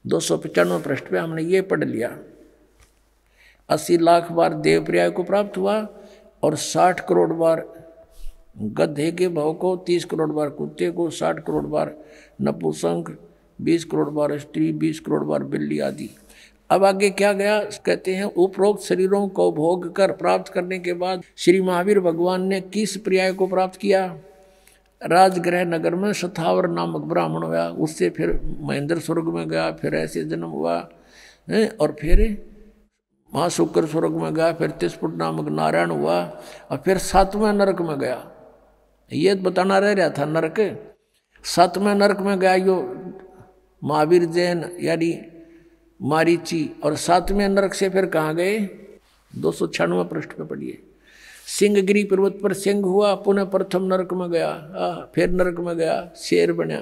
295 पृष्ठ पे हमने ये पढ़ लिया। 80 लाख बार देव पर्याय को प्राप्त हुआ और 60 करोड़ बार गधे के भाव को, 30 करोड़ बार कुत्ते को, 60 करोड़ बार नपुंसक, 20 करोड़ बार स्त्री, 20 करोड़ बार बिल्ली आदि। अब आगे क्या गया, कहते हैं उपरोक्त शरीरों को भोग कर प्राप्त करने के बाद श्री महावीर भगवान ने किस पर्याय को प्राप्त किया? राजगृह नगर में शतावर नामक ब्राह्मण हुआ, उससे फिर महेंद्र स्वर्ग में गया, फिर ऐसे जन्म हुआ, और फिर महाशुक्र स्वर्ग में गया, फिर तिस्पुट नामक नारायण हुआ, और फिर 7वें नरक में गया। ये बताना रह रहा था नरक। 7वें नरक में गया यो महावीर जैन यानी मारीची, और 7वें नरक से फिर कहाँ गए? 296 पृष्ठ पे पढ़िए। सिंहगिरी पर्वत पर सिंह हुआ, पुनः प्रथम नरक में गया, फिर नरक में गया, शेर बना,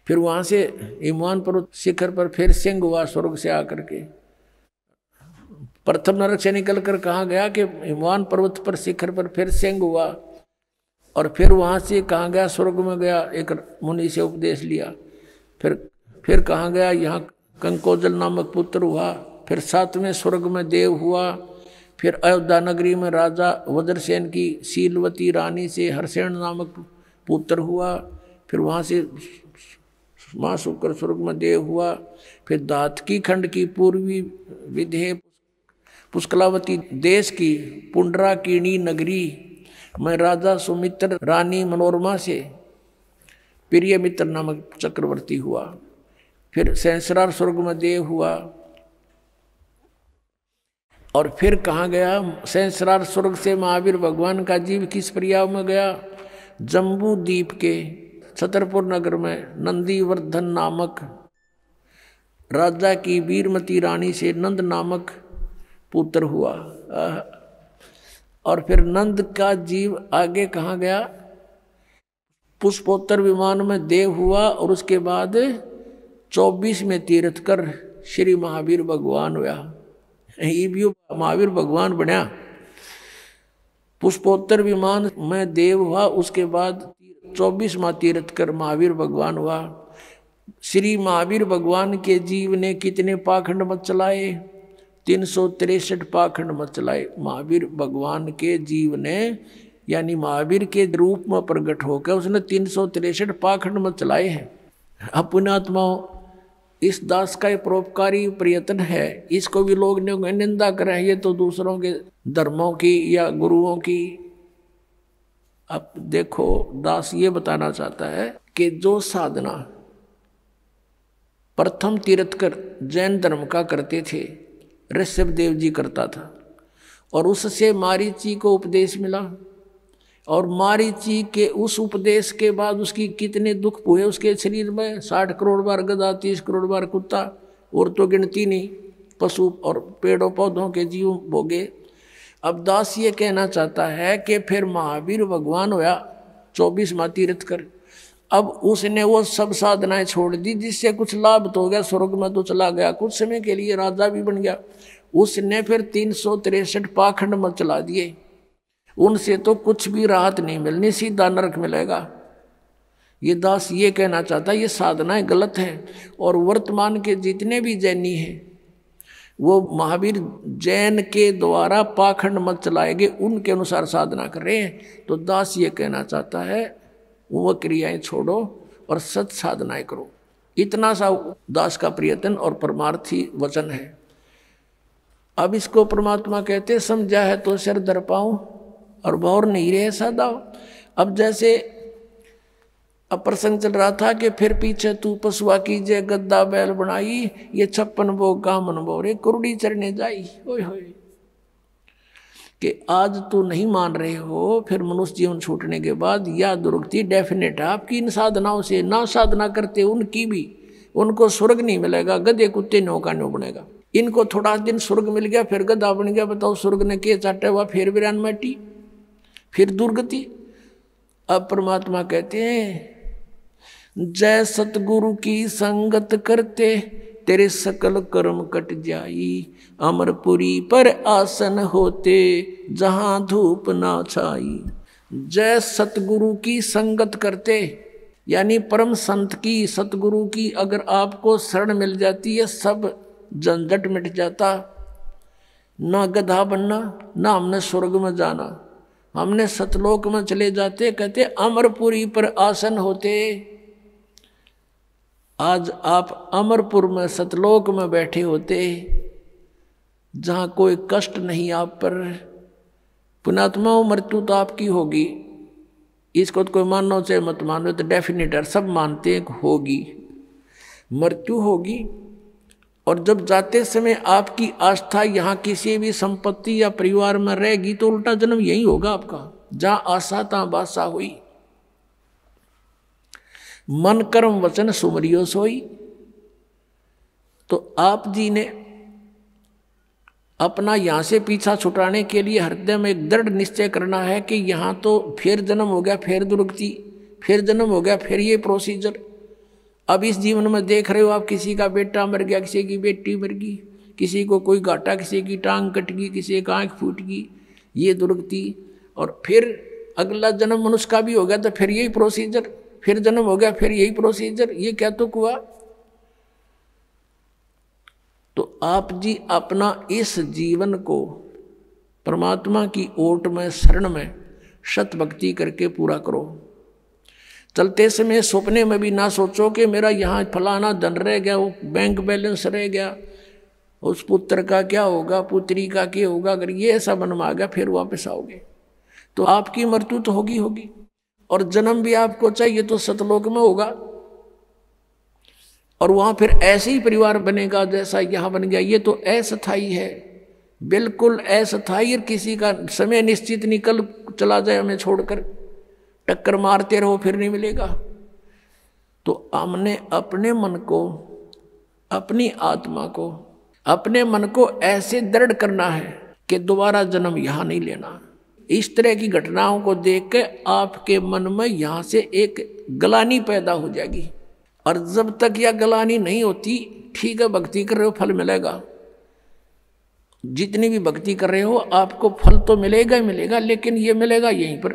फिर वहां से हिमवान पर्वत शिखर पर फिर सिंह हुआ स्वर्ग से आकर के। प्रथम नरक से निकल कर कहाँ गया कि हिमवान पर्वत पर शिखर पर फिर सिंह हुआ, और फिर वहां से कहाँ गया? स्वर्ग में गया, एक मुनि से उपदेश लिया। फिर कहाँ गया? यहाँ कंकोजल नामक पुत्र हुआ, फिर 7वें स्वर्ग में देव हुआ, फिर अयोध्या नगरी में राजा वज्रसेन की शीलवती रानी से हरसेन नामक पुत्र हुआ, फिर वहाँ से महाशुक्र स्वर्ग में देव हुआ, फिर दातकी खंड की पूर्वी विधेय पुष्कलावती देश की पुंडराकीणी नगरी में राजा सुमित्र रानी मनोरमा से प्रिय मित्र नामक चक्रवर्ती हुआ, फिर सहस्रार स्वर्ग में देव हुआ, और फिर कहाँ गया? सहस्रार स्वर्ग से महावीर भगवान का जीव किस पर्याय में गया? जम्बू द्वीप के छतरपुर नगर में नंदीवर्धन नामक राजा की वीरमती रानी से नंद नामक पुत्र हुआ, और फिर नंद का जीव आगे कहाँ गया? पुष्पोत्तर विमान में देव हुआ, और उसके बाद 24 में तीर्थ कर श्री महावीर भगवान हुआ। ये भी महावीर भगवान बनया, पुष्पोत्तर विमान में देव हुआ, उसके बाद 24वां तीर्थकर महावीर भगवान हुआ। श्री महावीर भगवान के जीव ने कितने पाखंड मत चलाए? 363 पाखंड मत चलाए महावीर भगवान के जीव ने, यानी महावीर के रूप में प्रकट होकर उसने 363 पाखंड मत चलाए हैं। पुण्यात्माओं, इस दास का एक परोपकारी प्रयत्न है, इसको भी लोग निंदा करें, ये तो दूसरों के धर्मों की या गुरुओं की। अब देखो, दास ये बताना चाहता है कि जो साधना प्रथम तीर्थकर जैन धर्म का करते थे, ऋषभ देव जी करता था, और उससे मारीची को उपदेश मिला, और मारीची के उस उपदेश के बाद उसकी कितने दुख हुए उसके शरीर में। 60 करोड़ बार गधा, 30 करोड़ बार कुत्ता, और तो गिनती नहीं, पशु और पेड़ों पौधों के जीव भोगे। अब दास ये कहना चाहता है कि फिर महावीर भगवान होया 24वां तीर्थकर, अब उसने वो सब साधनाएं छोड़ दी जिससे कुछ लाभ तो हो गया, स्वर्ग में तो चला गया, कुछ समय के लिए राजा भी बन गया। उसने फिर 363 पाखंड मत चला दिए, उनसे तो कुछ भी राहत नहीं मिलनी, सीधा नरक मिलेगा। ये दास ये कहना चाहता है ये साधनाएं गलत है, और वर्तमान के जितने भी जैनी हैं वो महावीर जैन के द्वारा पाखंड मत चलाए गए उनके अनुसार साधना कर रहे हैं। तो दास ये कहना चाहता है वो क्रियाएं छोड़ो और सत साधनाएं करो। इतना सा दास का प्रयत्न और परमार्थी वचन है। अब इसको परमात्मा कहते समझा है तो सिर धर पाऊं और भौर नहीं रहे सदा। अब जैसे अब प्रसंग चल रहा था कि फिर पीछे तू पशुआ कीजिए गद्दा बैल बनाई, ये 56 भोग का मन बोरे कुरुड़ी चरने जाई। ओए होए कि आज तू नहीं मान रहे हो, फिर मनुष्य जीवन छूटने के बाद या दुर्गति डेफिनेट है आपकी इन साधनाओं से। ना साधना करते उनकी भी, उनको स्वर्ग नहीं मिलेगा, गधे कुत्ते नौका नो बनेगा। इनको थोड़ा दिन स्वर्ग मिल गया फिर गधा बन गया। बताओ स्वर्ग ने के चाटे हुआ, फिर वीरान माटी, फिर दुर्गति। अब परमात्मा कहते हैं जय सतगुरु की संगत करते तेरे सकल कर्म कट जाई, अमरपुरी पर आसन होते जहां धूप ना छाई। जय सतगुरु की संगत करते, यानी परम संत की, सतगुरु की अगर आपको शरण मिल जाती है सब झंझट मिट जाता। ना गधा बनना, ना हमने स्वर्ग में जाना, हमने सतलोक में चले जाते। कहते अमरपुरी पर आसन होते। आज आप अमरपुर में सतलोक में बैठे होते जहाँ कोई कष्ट नहीं आप पर। पुण्यात्माओं, मृत्यु तो आपकी होगी, इसको तो कोई मानो चाहे मत मानो, तो डेफिनेट है, सब मानते हैं होगी, मृत्यु होगी। और जब जाते समय आपकी आस्था यहाँ किसी भी संपत्ति या परिवार में रहेगी तो उल्टा जन्म यही होगा आपका, जहाँ आशा तहाँ बासा हुई। मन कर्म वचन सुमरियो सोई। तो आप जी ने अपना यहाँ से पीछा छुटाने के लिए हृदय में एक दृढ़ निश्चय करना है कि यहाँ तो फिर जन्म हो गया, फिर दुर्गति, फिर जन्म हो गया, फिर ये प्रोसीजर। अब इस जीवन में देख रहे हो आप, किसी का बेटा मर गया, किसी की बेटी मर गई, किसी को कोई घाटा, किसी की टांग कट गई, किसी की आँख फूट गई, ये दुर्गति। और फिर अगला जन्म मनुष्य का भी हो गया तो फिर यही प्रोसीजर, फिर जन्म हो गया, फिर यही प्रोसीजर। ये क्या तो हुआ। तो आप जी अपना इस जीवन को परमात्मा की ओट में, शरण में सत भक्ति करके पूरा करो। चलते समय सपने में भी ना सोचो कि मेरा यहाँ फलाना धन रह गया, वो बैंक बैलेंस रह गया, उस पुत्र का क्या होगा, पुत्री का क्या होगा। अगर ये ऐसा मन में आ गया फिर वापस आओगे तो आपकी मृत्यु तो होगी होगी। और जन्म भी आपको चाहिए तो सतलोक में होगा, और वहां फिर ऐसे ही परिवार बनेगा जैसा यहाँ बन गया। ये तो अस्थायी है, बिल्कुल अस्थायी। और किसी का समय निश्चित निकल चला जाए हमें छोड़कर, टक्कर मारते रहो फिर नहीं मिलेगा। तो हमने अपने मन को, अपनी आत्मा को, अपने मन को ऐसे दृढ़ करना है कि दोबारा जन्म यहाँ नहीं लेना। इस तरह की घटनाओं को देख के आपके मन में यहाँ से एक गलानी पैदा हो जाएगी। और जब तक यह गलानी नहीं होती, ठीक है भक्ति कर रहे हो फल मिलेगा, जितनी भी भक्ति कर रहे हो आपको फल तो मिलेगा ही मिलेगा, लेकिन ये मिलेगा यहीं पर।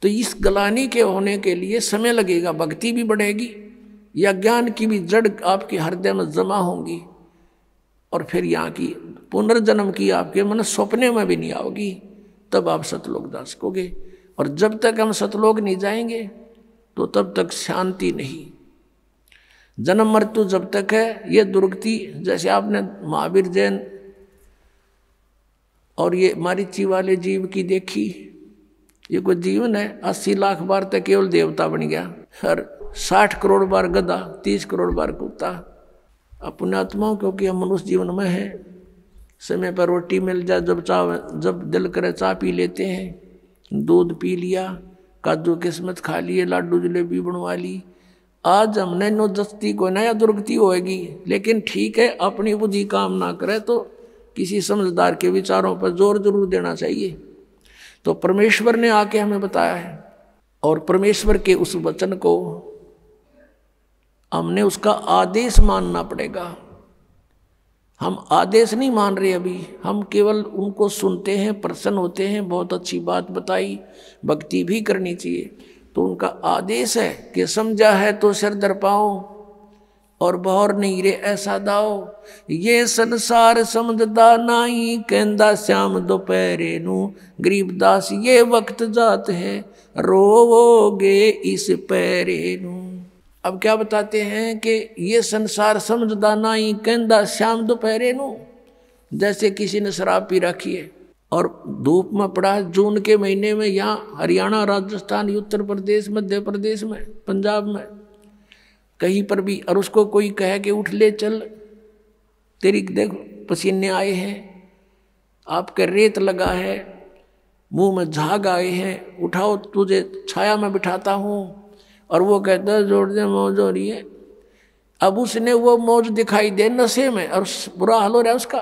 तो इस गलानी के होने के लिए समय लगेगा, भक्ति भी बढ़ेगी या ज्ञान की भी जड़ आपके हृदय में जमा होंगी, और फिर यहाँ की पुनर्जन्म की आपके मन सपने में भी नहीं आओगी, तब आप सतलोक जा सकोगे। और जब तक हम सतलोक नहीं जाएंगे तो तब तक शांति नहीं। जन्म मृत्यु जब तक है ये दुर्गति, जैसे आपने महावीर जैन और ये मारीची वाले जीव की देखी, ये कोई जीवन है 80 लाख बार तक केवल देवता बन गया, और 60 करोड़ बार गधा, 30 करोड़ बार कुत्ता। अपने आत्माओं क्योंकि हम मनुष्य जीवन में है, समय पर रोटी मिल जाए जब चाह, जब दिल करे चाय पी लेते हैं, दूध पी लिया, काजू किस्मत खा लिए, लाडू जलेबी बनवा ली। आज हमने नो दस्ती को नया दुर्गति होएगी, लेकिन ठीक है अपनी बुद्धि काम ना करे तो किसी समझदार के विचारों पर जोर जरूर देना चाहिए। तो परमेश्वर ने आके हमें बताया है, और परमेश्वर के उस वचन को हमने उसका आदेश मानना पड़ेगा। हम आदेश नहीं मान रहे अभी, हम केवल उनको सुनते हैं, प्रसन्न होते हैं, बहुत अच्छी बात बताई, भक्ति भी करनी चाहिए। तो उनका आदेश है कि समझा है तो सिर दर पाओ और बहर नहीं रे ऐसा दाओ, ये संसार समझदा नाई कहंदा श्याम दोपहरे नू, गरीबदास ये वक्त जात है रोवोगे इस पैरे नू। अब क्या बताते हैं कि ये संसार समझदा नाई कहंदा श्याम दोपहरे नू, जैसे किसी ने शराब पी रखी है और धूप में पड़ा, जून के महीने में, यहाँ हरियाणा, राजस्थान, उत्तर प्रदेश, मध्य प्रदेश में, पंजाब में, कहीं पर भी, और उसको कोई कहे कि उठ ले चल, तेरी देख पसीने आए हैं, आपके रेत लगा है, मुंह में झाग आए हैं, उठाओ तुझे छाया में बिठाता हूँ, और वो कहता है जोड़ दे मौज हो रही है। अब उसने वो मौज दिखाई दे नशे में और बुरा हाल हो रहा है उसका।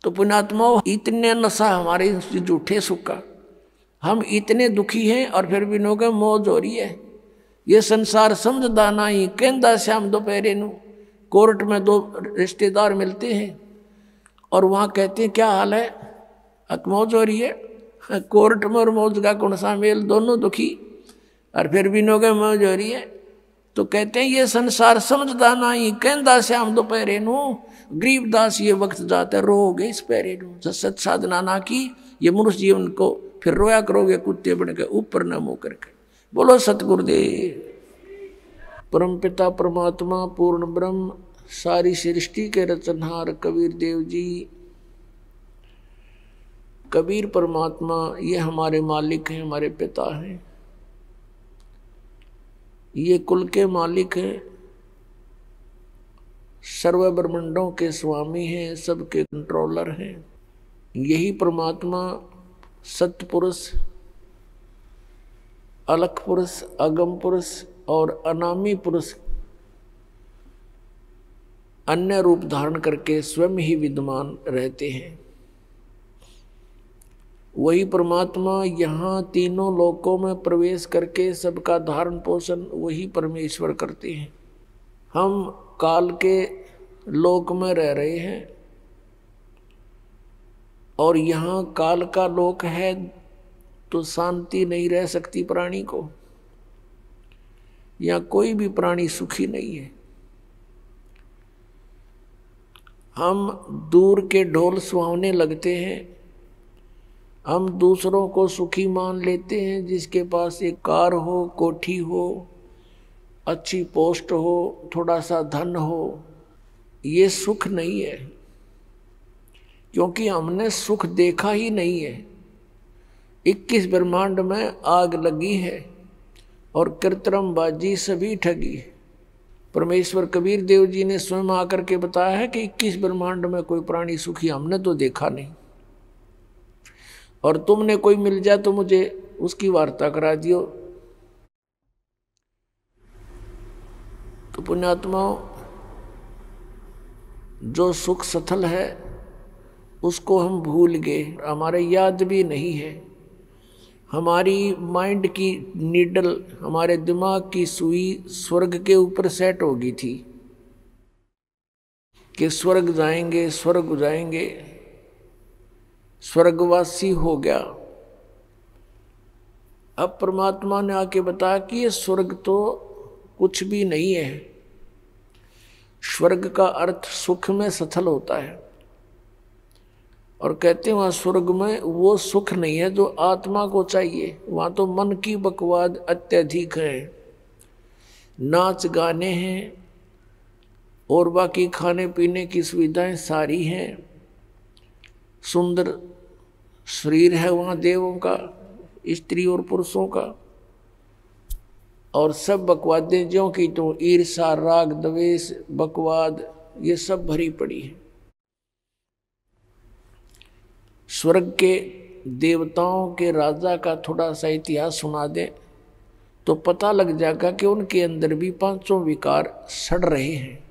तो पुण्यात्मा इतने नशा हमारे झूठे सुख का, हम इतने दुखी हैं और फिर भी नोके मौज हो रही है। ये संसार समझदा नहीं कहंदा श्याम दोपहरे नू। कोर्ट में दो रिश्तेदार मिलते हैं और वहाँ कहते हैं क्या हाल है, मौज हो रही है। कोर्ट में और मौज का कौन सा मेल, दोनों दुखी और फिर भी नोके मौज हो रही है। तो कहते हैं ये संसार समझदा नहीं कहंदा श्याम दोपहरे नू, गरीबदास ये वक्त जाता रोगे इस पैरे नू। सत साधना ना की ये मनुष्य जीवन को फिर रोया करोगे कुत्ते बन के ऊपर न मुँह करके। बोलो सतगुरुदेव। परमपिता परमात्मा पूर्ण ब्रह्म सारी सृष्टि के रचनहार कबीर देव जी, कबीर परमात्मा ये हमारे मालिक हैं, हमारे पिता हैं, ये कुल के मालिक हैं, सर्व ब्रह्मांडों के स्वामी हैं, सबके कंट्रोलर हैं। यही परमात्मा सत्य पुरुष, अलख पुरुष, अगम पुरुष और अनामी पुरुष अन्य रूप धारण करके स्वयं ही विद्यमान रहते हैं। वही परमात्मा यहाँ तीनों लोकों में प्रवेश करके सबका धारण पोषण वही परमेश्वर करते हैं। हम काल के लोक में रह रहे हैं और यहाँ काल का लोक है तो शांति नहीं रह सकती प्राणी को। यहाँ कोई भी प्राणी सुखी नहीं है। हम दूर के ढोल सुहावने लगते हैं, हम दूसरों को सुखी मान लेते हैं, जिसके पास एक कार हो, कोठी हो, अच्छी पोस्ट हो, थोड़ा सा धन हो। ये सुख नहीं है, क्योंकि हमने सुख देखा ही नहीं है। 21 ब्रह्मांड में आग लगी है और कृत्रिम बाजी सभी ठगी। परमेश्वर कबीर देव जी ने स्वयं आकर के बताया है कि 21 ब्रह्मांड में कोई प्राणी सुखी हमने तो देखा नहीं, और तुमने कोई मिल जाए तो मुझे उसकी वार्ता करा दियो। तो पुण्यात्माओं, जो सुख सथल है उसको हम भूल गए, हमारे याद भी नहीं है। हमारी माइंड की नीडल, हमारे दिमाग की सुई स्वर्ग के ऊपर सेट हो गई थी। कि स्वर्ग जाएंगे, स्वर्ग जाएंगे, स्वर्गवासी हो गया। अब परमात्मा ने आके बताया कि ये स्वर्ग तो कुछ भी नहीं है। स्वर्ग का अर्थ सुख में सथल होता है, और कहते हैं वहां स्वर्ग में वो सुख नहीं है जो आत्मा को चाहिए। वहां तो मन की बकवाद अत्यधिक है, नाच गाने हैं और बाकी खाने पीने की सुविधाएं सारी हैं, सुंदर शरीर है वहाँ देवों का, स्त्री और पुरुषों का, और सब बकवादें ज्यों की तो ईर्षा, राग, द्वेष, बकवाद ये सब भरी पड़ी है। स्वर्ग के देवताओं के राजा का थोड़ा सा इतिहास सुना दे तो पता लग जाएगा कि उनके अंदर भी पांचों विकार सड़ रहे हैं।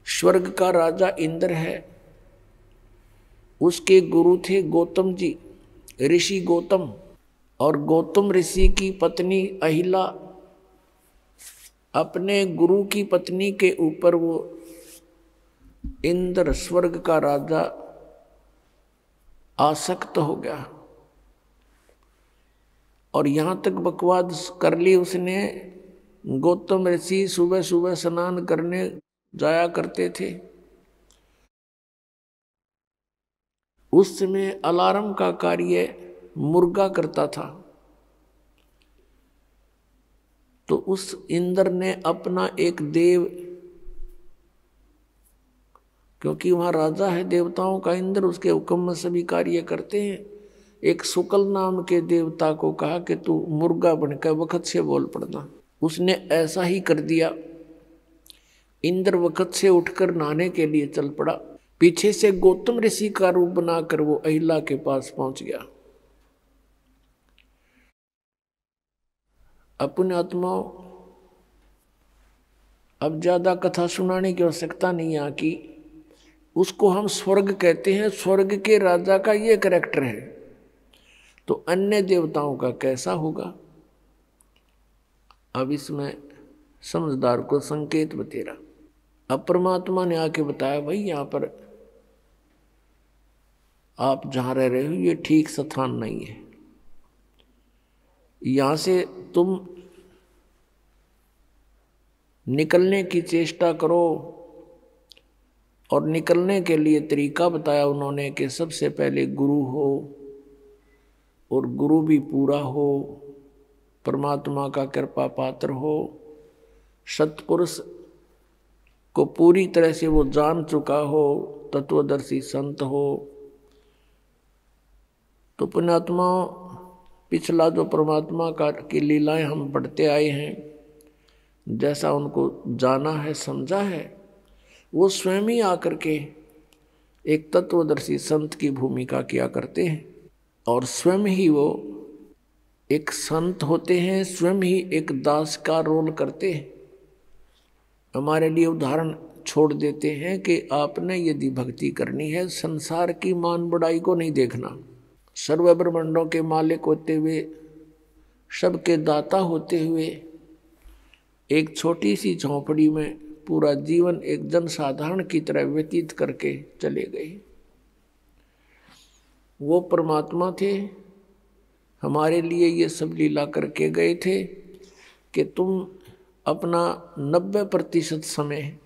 स्वर्ग का राजा इंद्र है, उसके गुरु थे गौतम जी, ऋषि गौतम, और गौतम ऋषि की पत्नी अहिला अपने गुरु की पत्नी के ऊपर वो इंद्र स्वर्ग का राजा आसक्त हो गया, और यहां तक बकवाद कर ली उसने। गौतम ऋषि सुबह सुबह स्नान करने जाया करते थे। उस समय अलार्म का कार्य मुर्गा करता था, तो उस इंद्र ने अपना एक देव, क्योंकि वहां राजा है देवताओं का इंद्र, उसके हुक्म में सभी कार्य करते हैं, एक शुक्ल नाम के देवता को कहा कि तू मुर्गा बनकर वक्त से बोल पड़ना। उसने ऐसा ही कर दिया। इंद्र वक्त से उठकर नहाने के लिए चल पड़ा। पीछे से गौतम ऋषि का रूप बनाकर वो अहिला के पास पहुंच गया। अपने आत्माओं, अब ज्यादा कथा सुनाने की आवश्यकता नहीं है कि उसको हम स्वर्ग कहते हैं। स्वर्ग के राजा का ये कैरेक्टर है, तो अन्य देवताओं का कैसा होगा? अब इसमें समझदार को संकेत बतेरा। अब परमात्मा ने आके बताया, भाई यहाँ पर आप जहाँ रह रहे हो ये ठीक स्थान नहीं है, यहाँ से तुम निकलने की चेष्टा करो। और निकलने के लिए तरीका बताया उन्होंने कि सबसे पहले गुरु हो, और गुरु भी पूरा हो, परमात्मा का कृपा पात्र हो, सत्पुरुष को पूरी तरह से वो जान चुका हो, तत्वदर्शी संत हो। तो पुण्यात्मा, पिछला जो परमात्मा का की लीलाएं हम पढ़ते आए हैं, जैसा उनको जाना है, समझा है, वो स्वयं ही आकर के एक तत्वदर्शी संत की भूमिका किया करते हैं, और स्वयं ही वो एक संत होते हैं, स्वयं ही एक दास का रोल करते हैं। हमारे लिए उदाहरण छोड़ देते हैं कि आपने यदि भक्ति करनी है, संसार की मान बढ़ाई को नहीं देखना, सर्व ब्रह्मांडों के मालिक होते हुए, सबके दाता होते हुए, एक छोटी सी झोंपड़ी में पूरा जीवन एक जनसाधारण की तरह व्यतीत करके चले गए। वो परमात्मा थे, हमारे लिए ये सब लीला करके गए थे कि तुम अपना 90% समय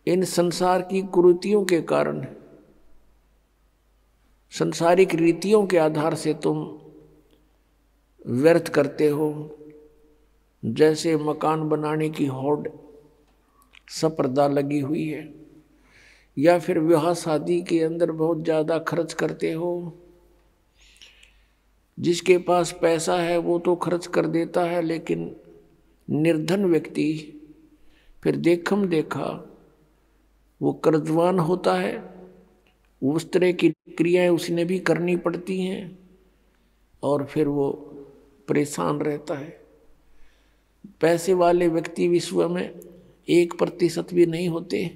इन संसार की कुरीतियों के कारण, संसारिक रीतियों के आधार से तुम व्यर्थ करते हो। जैसे मकान बनाने की होड़ स्पर्धा लगी हुई है, या फिर विवाह शादी के अंदर बहुत ज़्यादा खर्च करते हो। जिसके पास पैसा है वो तो खर्च कर देता है, लेकिन निर्धन व्यक्ति फिर देखम देखा वो कर्जवान होता है। उस तरह की क्रियाएं उसने भी करनी पड़ती हैं, और फिर वो परेशान रहता है। पैसे वाले व्यक्ति विश्व में 1% भी नहीं होते,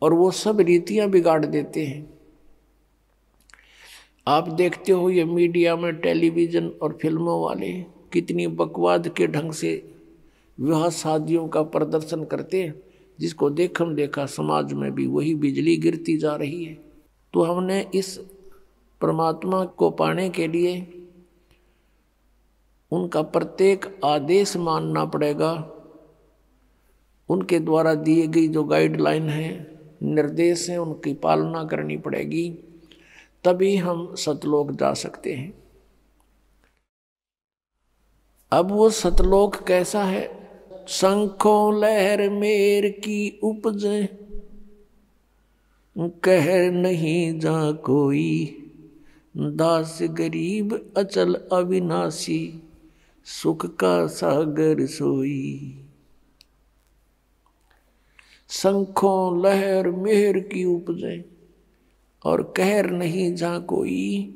और वो सब रीतियां बिगाड़ देते हैं। आप देखते हो ये मीडिया में, टेलीविज़न और फिल्मों वाले कितनी बकवाद के ढंग से विवाह शादियों का प्रदर्शन करते हैं। जिसको देखम देखा समाज में भी वही बिजली गिरती जा रही है। तो हमने इस परमात्मा को पाने के लिए उनका प्रत्येक आदेश मानना पड़ेगा। उनके द्वारा दिए गई जो गाइडलाइन है, निर्देश हैं, उनकी पालना करनी पड़ेगी, तभी हम सतलोक जा सकते हैं। अब वो सतलोक कैसा है? शंखों लहर मेर की उपजे, कह नहीं जा कोई, दास गरीब अचल अविनाशी, सुख का सागर सोई। शंखों लहर मेहर की उपजे और कहर नहीं जा कोई।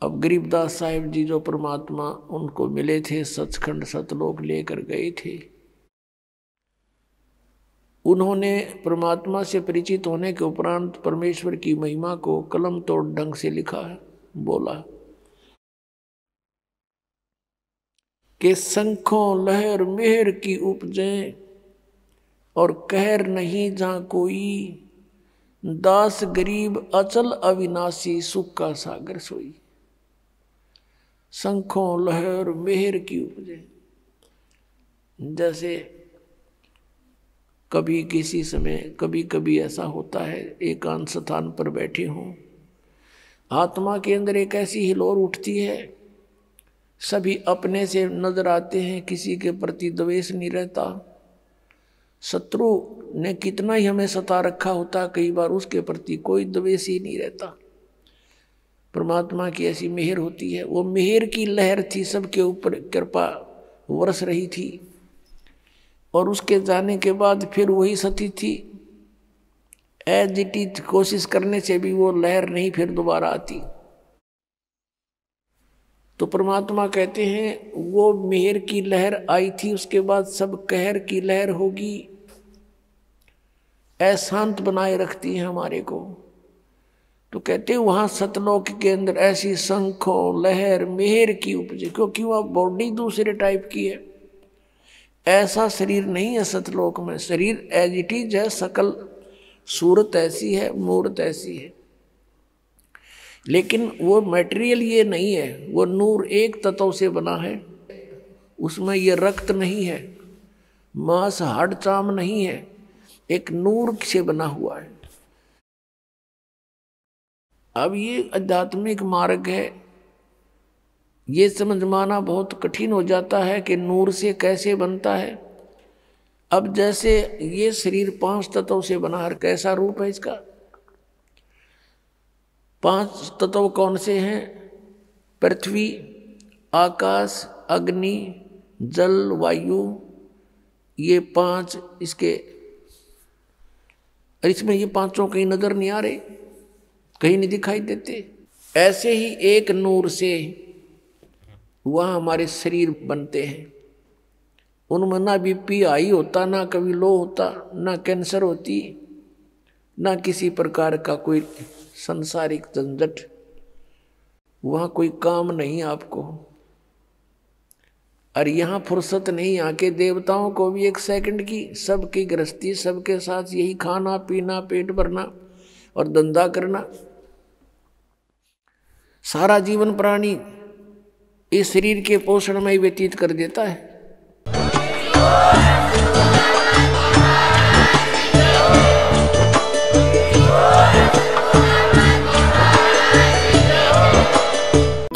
अब गरीबदास साहिब जी जो परमात्मा उनको मिले थे, सचखंड सतलोक लेकर गए थे, उन्होंने परमात्मा से परिचित होने के उपरांत परमेश्वर की महिमा को कलम तोड़ ढंग से लिखा है। बोला कि शंखों लहर मेहर की उपजे और कहर नहीं जा कोई, दास गरीब अचल अविनाशी, सुख का सागर सोई। शंखों लहर मेहर की उपजे, जैसे कभी किसी समय कभी कभी ऐसा होता है, एकांत स्थान पर बैठे हों, आत्मा के अंदर एक ऐसी हिलोर उठती है, सभी अपने से नजर आते हैं, किसी के प्रति द्वेष नहीं रहता। शत्रु ने कितना ही हमें सता रखा होता, कई बार उसके प्रति कोई द्वेष ही नहीं रहता। परमात्मा की ऐसी मेहर होती है। वो मेहर की लहर थी, सबके ऊपर कृपा बरस रही थी, और उसके जाने के बाद फिर वही सती थी। एज इट इज कोशिश करने से भी वो लहर नहीं फिर दोबारा आती। तो परमात्मा कहते हैं वो मेहर की लहर आई थी, उसके बाद सब कहर की लहर होगी। अशांत बनाए रखती है हमारे को। तो कहते हैं वहां सतलोक के अंदर ऐसी शंखों लहर मेहर की उपजे, क्योंकि वह बॉडी दूसरे टाइप की है। ऐसा शरीर नहीं है सतलोक में, शरीर एज इट इज है, सकल सूरत ऐसी है, मूर्त ऐसी है, लेकिन वो मटेरियल ये नहीं है। वो नूर एक तत्व से बना है, उसमें ये रक्त नहीं है, मांस हाड़ चाम नहीं है, एक नूर से बना हुआ है। अब ये आध्यात्मिक मार्ग है, ये समझ माना बहुत कठिन हो जाता है कि नूर से कैसे बनता है। अब जैसे ये शरीर 5 तत्व से बना है, कैसा रूप है इसका? 5 तत्व कौन से हैं? पृथ्वी, आकाश, अग्नि, जल, वायु, ये 5 इसके। इसमें ये 5 कहीं नजर नहीं आ रहे, कहीं नहीं दिखाई देते। ऐसे ही एक नूर से वह हमारे शरीर बनते हैं। उनमें ना बीपी हाई होता, ना कभी लो होता, ना कैंसर होती, ना किसी प्रकार का कोई संसारिक झंझट, वहाँ कोई काम नहीं आपको। और यहाँ फुर्सत नहीं, यहाँ के देवताओं को भी 1 सेकंड की, सबकी गृहस्थी, सबके साथ यही खाना पीना, पेट भरना और धंधा करना। सारा जीवन प्राणी इस शरीर के पोषण में ही व्यतीत कर देता है।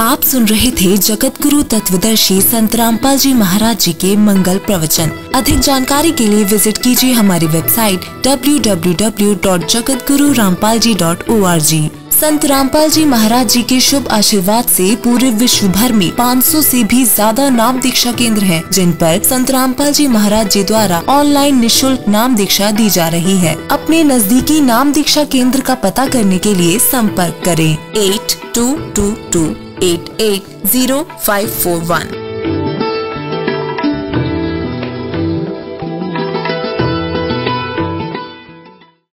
आप सुन रहे थे जगत गुरु तत्वदर्शी संत रामपाल जी महाराज जी के मंगल प्रवचन। अधिक जानकारी के लिए विजिट कीजिए हमारी वेबसाइट www.jagatgururampalji.org। संत रामपाल जी महाराज जी के शुभ आशीर्वाद से पूरे विश्व भर में 500 से भी ज्यादा नाम दीक्षा केंद्र हैं, जिन पर संत रामपाल जी महाराज जी द्वारा ऑनलाइन निशुल्क नाम दीक्षा दी जा रही है। अपने नजदीकी नाम दीक्षा केंद्र का पता करने के लिए संपर्क करें 8222880541।